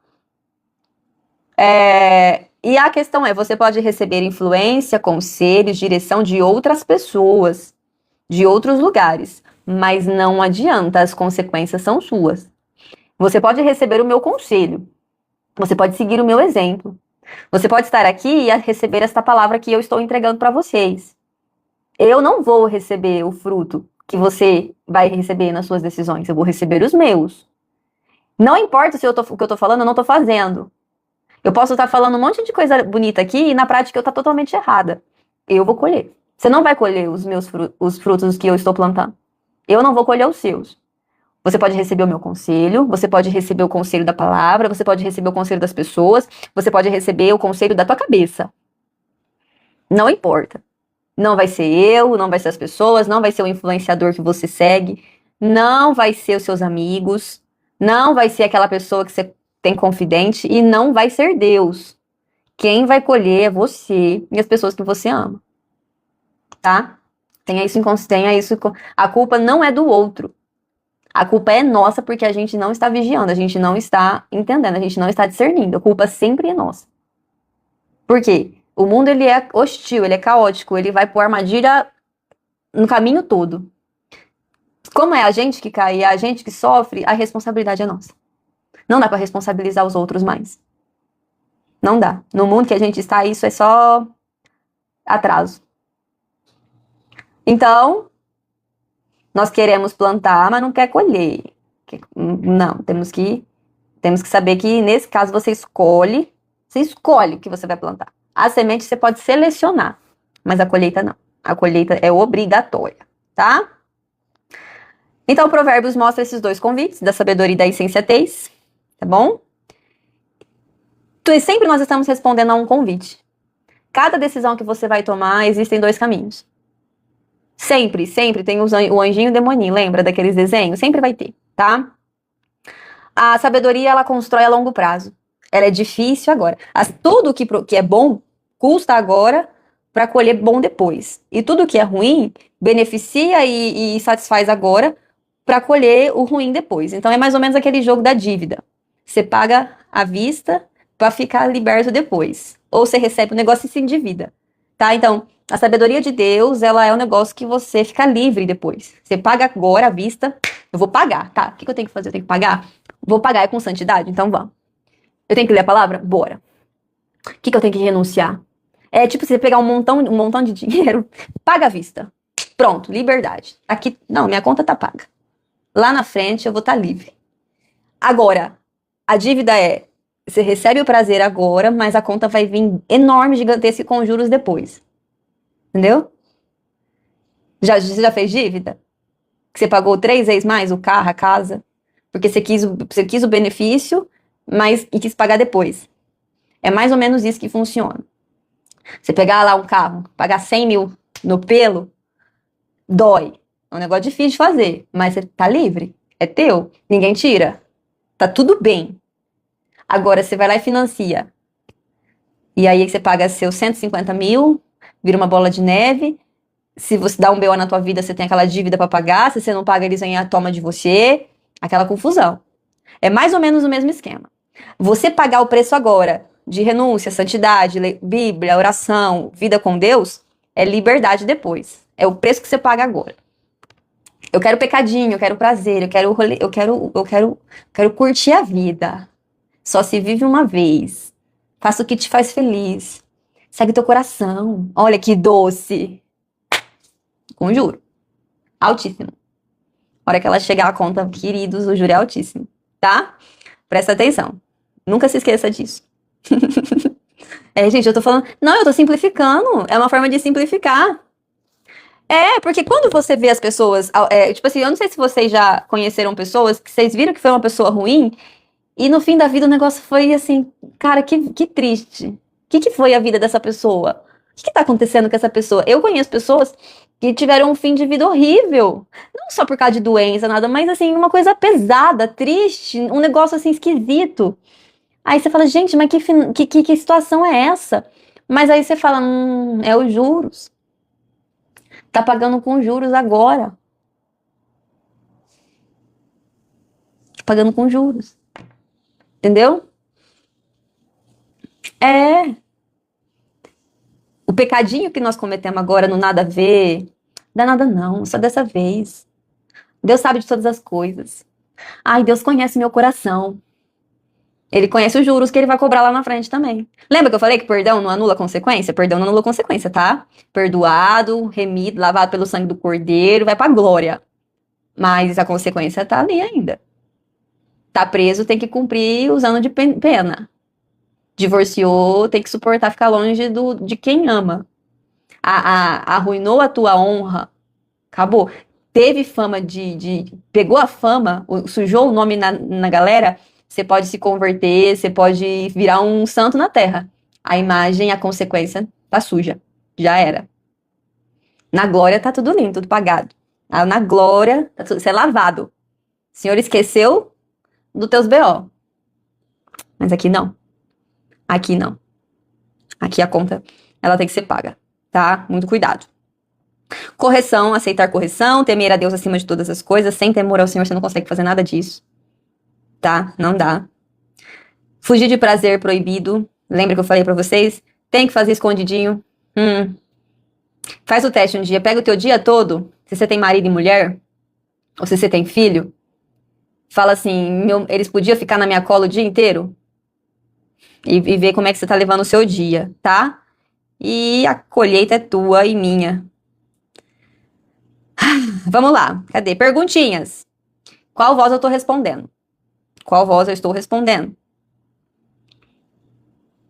E a questão é, você pode receber influência, conselhos, direção de outras pessoas, de outros lugares. Mas não adianta, as consequências são suas. Você pode receber o meu conselho. Você pode seguir o meu exemplo. Você pode estar aqui e receber esta palavra que eu estou entregando para vocês. Eu não vou receber o fruto que você vai receber nas suas decisões. Eu vou receber os meus. Não importa se o que eu estou falando, eu não estou fazendo. Eu posso estar falando um monte de coisa bonita aqui e na prática eu estou totalmente errada. Eu vou colher. Você não vai colher os frutos que eu estou plantando. Eu não vou colher os seus. Você pode receber o meu conselho, você pode receber o conselho da palavra, você pode receber o conselho das pessoas, você pode receber o conselho da tua cabeça. Não importa. Não vai ser eu, não vai ser as pessoas, não vai ser o influenciador que você segue, não vai ser os seus amigos, não vai ser aquela pessoa que você tem confidente e não vai ser Deus. Quem vai colher é você e as pessoas que você ama. Tá? Tenha isso. A culpa não é do outro. A culpa é nossa porque a gente não está vigiando, a gente não está entendendo, a gente não está discernindo. A culpa sempre é nossa. Por quê? O mundo ele é hostil, ele é caótico, ele vai pôr armadilha no caminho todo. Como é a gente que cai, é a gente que sofre, a responsabilidade é nossa. Não dá para responsabilizar os outros mais. Não dá. No mundo que a gente está, isso é só atraso. Então, nós queremos plantar, mas não quer colher. Não, temos que saber que nesse caso você escolhe o que você vai plantar. A semente você pode selecionar, mas a colheita não. A colheita é obrigatória, tá? Então, Provérbios mostra esses dois convites, da sabedoria e da insensatez, tá bom? Sempre nós estamos respondendo a um convite. Cada decisão que você vai tomar, existem dois caminhos. Sempre tem o anjinho e o demoninho, lembra daqueles desenhos? Sempre vai ter, tá? A sabedoria, ela constrói a longo prazo. Ela é difícil agora. Tudo que é bom, custa agora para colher bom depois. E tudo que é ruim, beneficia e satisfaz agora para colher o ruim depois. Então é mais ou menos aquele jogo da dívida. Você paga à vista para ficar liberto depois. Ou você recebe o negócio e se endivida. Tá? Então, A sabedoria de Deus, ela é um negócio que você fica livre depois. Você paga agora à vista. Eu vou pagar, tá? O que eu tenho que fazer? Eu tenho que pagar? Vou pagar é com santidade? Então vamos. Eu tenho que ler a palavra? Bora. O que eu tenho que renunciar? É tipo você pegar um montão de dinheiro, paga à vista. Pronto, liberdade. Aqui, não, minha conta tá paga. Lá na frente eu vou estar livre. Agora, a dívida é, você recebe o prazer agora, mas a conta vai vir enorme, gigantesca com juros depois. Entendeu? Você já fez dívida? Que você pagou 3 vezes mais o carro, a casa? Porque você quis o benefício, mas e quis pagar depois. É mais ou menos isso que funciona. Você pegar lá um carro, pagar 100 mil no pelo, dói. É um negócio difícil de fazer, mas você tá livre. É teu. Ninguém tira. Tá tudo bem. Agora você vai lá e financia. E aí você paga seus 150 mil, vira uma bola de neve. Se você dá um BO na tua vida, você tem aquela dívida pra pagar. Se você não paga, eles vêm a toma de você. Aquela confusão. É mais ou menos o mesmo esquema. Você pagar o preço agora de renúncia, santidade, Bíblia, oração, vida com Deus, é liberdade depois. É o preço que você paga agora. Eu quero pecadinho, eu quero prazer, eu quero curtir a vida. Só se vive uma vez. Faça o que te faz feliz. Segue teu coração. Olha que doce. Com juro. Altíssimo. A hora que ela chegar a conta, queridos, o juro é altíssimo. Tá? Presta atenção. Nunca se esqueça disso. Gente, eu tô falando... Não, eu tô simplificando. É uma forma de simplificar. Porque quando você vê as pessoas... tipo assim, eu não sei se vocês já conheceram pessoas que vocês viram que foi uma pessoa ruim e no fim da vida o negócio foi assim... Cara, que triste. O que foi a vida dessa pessoa? O que tá acontecendo com essa pessoa? Eu conheço pessoas que tiveram um fim de vida horrível. Não só por causa de doença, nada, mas assim, uma coisa pesada, triste, um negócio assim esquisito. Aí você fala, gente, mas que situação é essa? Mas aí você fala, é os juros. Tá pagando com juros agora. Tá pagando com juros. Entendeu? O pecadinho que nós cometemos agora no nada a ver, dá nada não, só dessa vez. Deus sabe de todas as coisas. Ai, Deus conhece meu coração. Ele conhece os juros que ele vai cobrar lá na frente também. Lembra que eu falei que perdão não anula consequência? Perdão não anula consequência, tá? Perdoado, remido, lavado pelo sangue do Cordeiro, vai pra glória. Mas a consequência tá ali ainda. Tá preso, tem que cumprir os anos de pena. Divorciou, tem que suportar ficar longe de quem ama. Arruinou a tua honra, acabou. Teve fama pegou a fama, sujou o nome na galera, você pode se converter, você pode virar um santo na terra. A imagem, a consequência tá suja. Já era. Na glória tá tudo limpo, tudo pagado. Na glória, tá tudo, você é lavado. O Senhor esqueceu dos teus BO. Mas aqui não. Aqui não. Aqui a conta, ela tem que ser paga, tá? Muito cuidado. Correção, aceitar correção, temer a Deus acima de todas as coisas. Sem temor ao Senhor, você não consegue fazer nada disso. Tá? Não dá. Fugir de prazer proibido. Lembra que eu falei pra vocês? Tem que fazer escondidinho. Faz o teste um dia. Pega o teu dia todo. Se você tem marido e mulher, ou se você tem filho, fala assim, eles podiam ficar na minha cola o dia inteiro? E ver como é que você tá levando o seu dia, tá? E a colheita é tua e minha. Vamos lá. Cadê? Perguntinhas. Qual voz eu tô respondendo? Qual voz eu estou respondendo?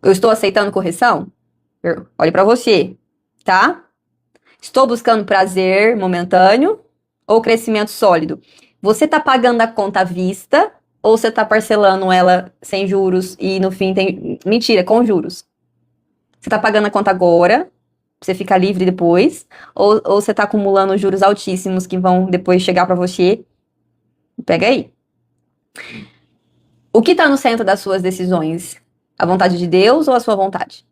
Eu estou aceitando correção? Olhe pra você, tá? Estou buscando prazer momentâneo ou crescimento sólido? Você tá pagando a conta à vista ou você tá parcelando ela sem juros e no fim tem... Mentira, com juros. Você tá pagando a conta agora, pra você ficar livre depois, ou você tá acumulando juros altíssimos que vão depois chegar pra você? Pega aí. O que tá no centro das suas decisões? A vontade de Deus ou a sua vontade?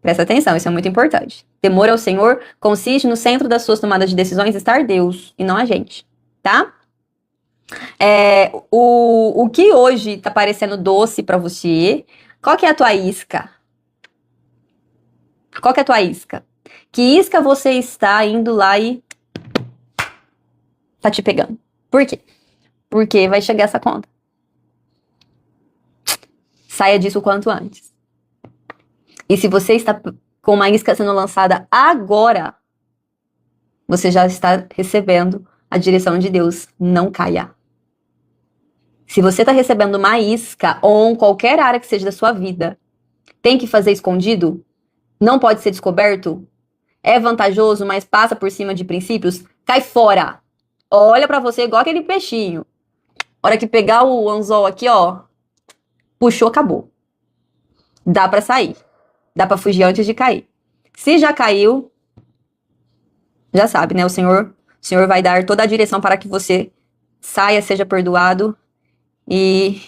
Presta atenção, isso é muito importante. Temor ao Senhor consiste no centro das suas tomadas de decisões estar Deus e não a gente, tá? O que hoje tá parecendo doce pra você? Qual que é a tua isca? Qual que é a tua isca? Que isca você está indo lá e tá te pegando? Por quê? Porque vai chegar essa conta. Saia disso o quanto antes. E se você está com uma isca sendo lançada agora, você já está recebendo a direção de Deus. Não caia. Se você está recebendo uma isca, ou em qualquer área que seja da sua vida, tem que fazer escondido? Não pode ser descoberto? É vantajoso, mas passa por cima de princípios? Cai fora. Olha pra você igual aquele peixinho. Hora que pegar o anzol aqui, ó, puxou, acabou. Dá pra sair. Dá pra fugir antes de cair. Se já caiu, já sabe, né? O Senhor vai dar toda a direção para que você saia, seja perdoado e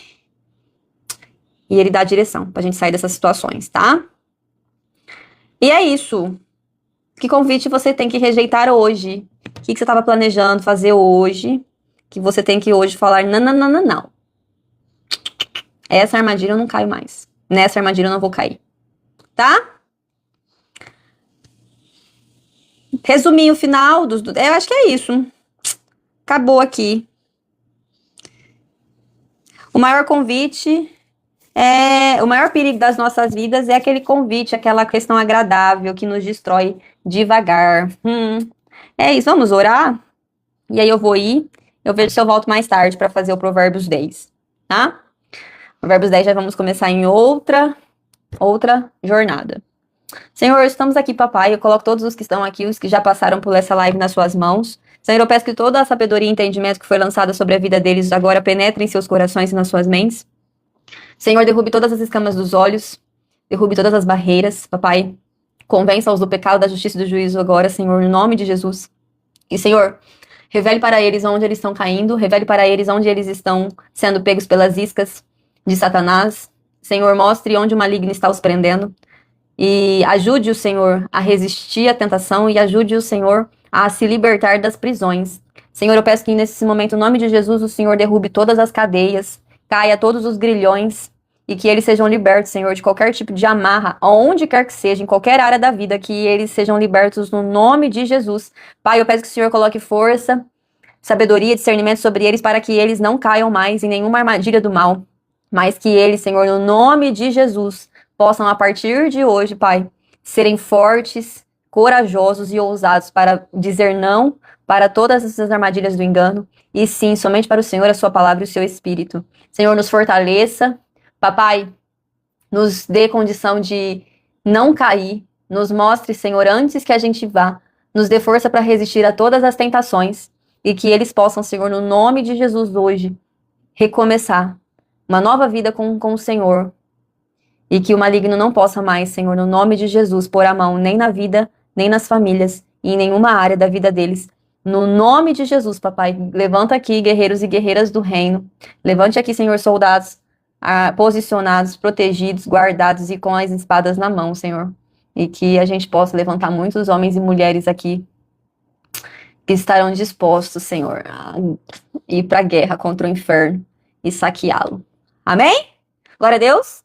Ele dá a direção pra gente sair dessas situações, tá? E é isso. Que convite você tem que rejeitar hoje? O que você estava planejando fazer hoje? Que você tem que hoje falar, não, não, não, não, não. Essa armadilha eu não caio mais. Nessa armadilha eu não vou cair. Tá? Resumir o final dos... Eu acho que é isso. Acabou aqui. O maior convite o maior perigo das nossas vidas é aquele convite, aquela questão agradável que nos destrói devagar. É isso, vamos orar? E aí eu vou ir. Eu vejo se eu volto mais tarde para fazer o Provérbios 10, tá? Provérbios 10 já vamos começar em outra jornada. Senhor, estamos aqui, papai. Eu coloco todos os que estão aqui, os que já passaram por essa live nas suas mãos. Senhor, eu peço que toda a sabedoria e entendimento que foi lançada sobre a vida deles agora penetre em seus corações e nas suas mentes. Senhor, derrube todas as escamas dos olhos, derrube todas as barreiras, papai. Convença-os do pecado, da justiça e do juízo agora, Senhor, no nome de Jesus. E, Senhor, revele para eles onde eles estão caindo, revele para eles onde eles estão sendo pegos pelas iscas de Satanás. Senhor, mostre onde o maligno está os prendendo. E ajude o Senhor a resistir à tentação e ajude o Senhor a se libertar das prisões. Senhor, eu peço que nesse momento, em nome de Jesus, o Senhor derrube todas as cadeias, caia todos os grilhões e que eles sejam libertos, Senhor, de qualquer tipo de amarra, aonde quer que seja, em qualquer área da vida, que eles sejam libertos no nome de Jesus. Pai, eu peço que o Senhor coloque força, sabedoria, discernimento sobre eles para que eles não caiam mais em nenhuma armadilha do mal, mas que eles, Senhor, no nome de Jesus, possam a partir de hoje, Pai, serem fortes, corajosos e ousados para dizer não para todas essas armadilhas do engano e sim, somente para o Senhor, a sua palavra e o seu Espírito. Senhor, nos fortaleça, papai, nos dê condição de não cair, nos mostre, Senhor, antes que a gente vá, nos dê força para resistir a todas as tentações e que eles possam, Senhor, no nome de Jesus hoje, recomeçar uma nova vida com o Senhor e que o maligno não possa mais, Senhor, no nome de Jesus, pôr a mão nem na vida, nem nas famílias e em nenhuma área da vida deles. No nome de Jesus, papai, levanta aqui guerreiros e guerreiras do reino. Levante aqui, Senhor, soldados posicionados, protegidos, guardados e com as espadas na mão, Senhor. E que a gente possa levantar muitos homens e mulheres aqui que estarão dispostos, Senhor, a ir para a guerra contra o inferno e saqueá-lo. Amém? Glória a Deus.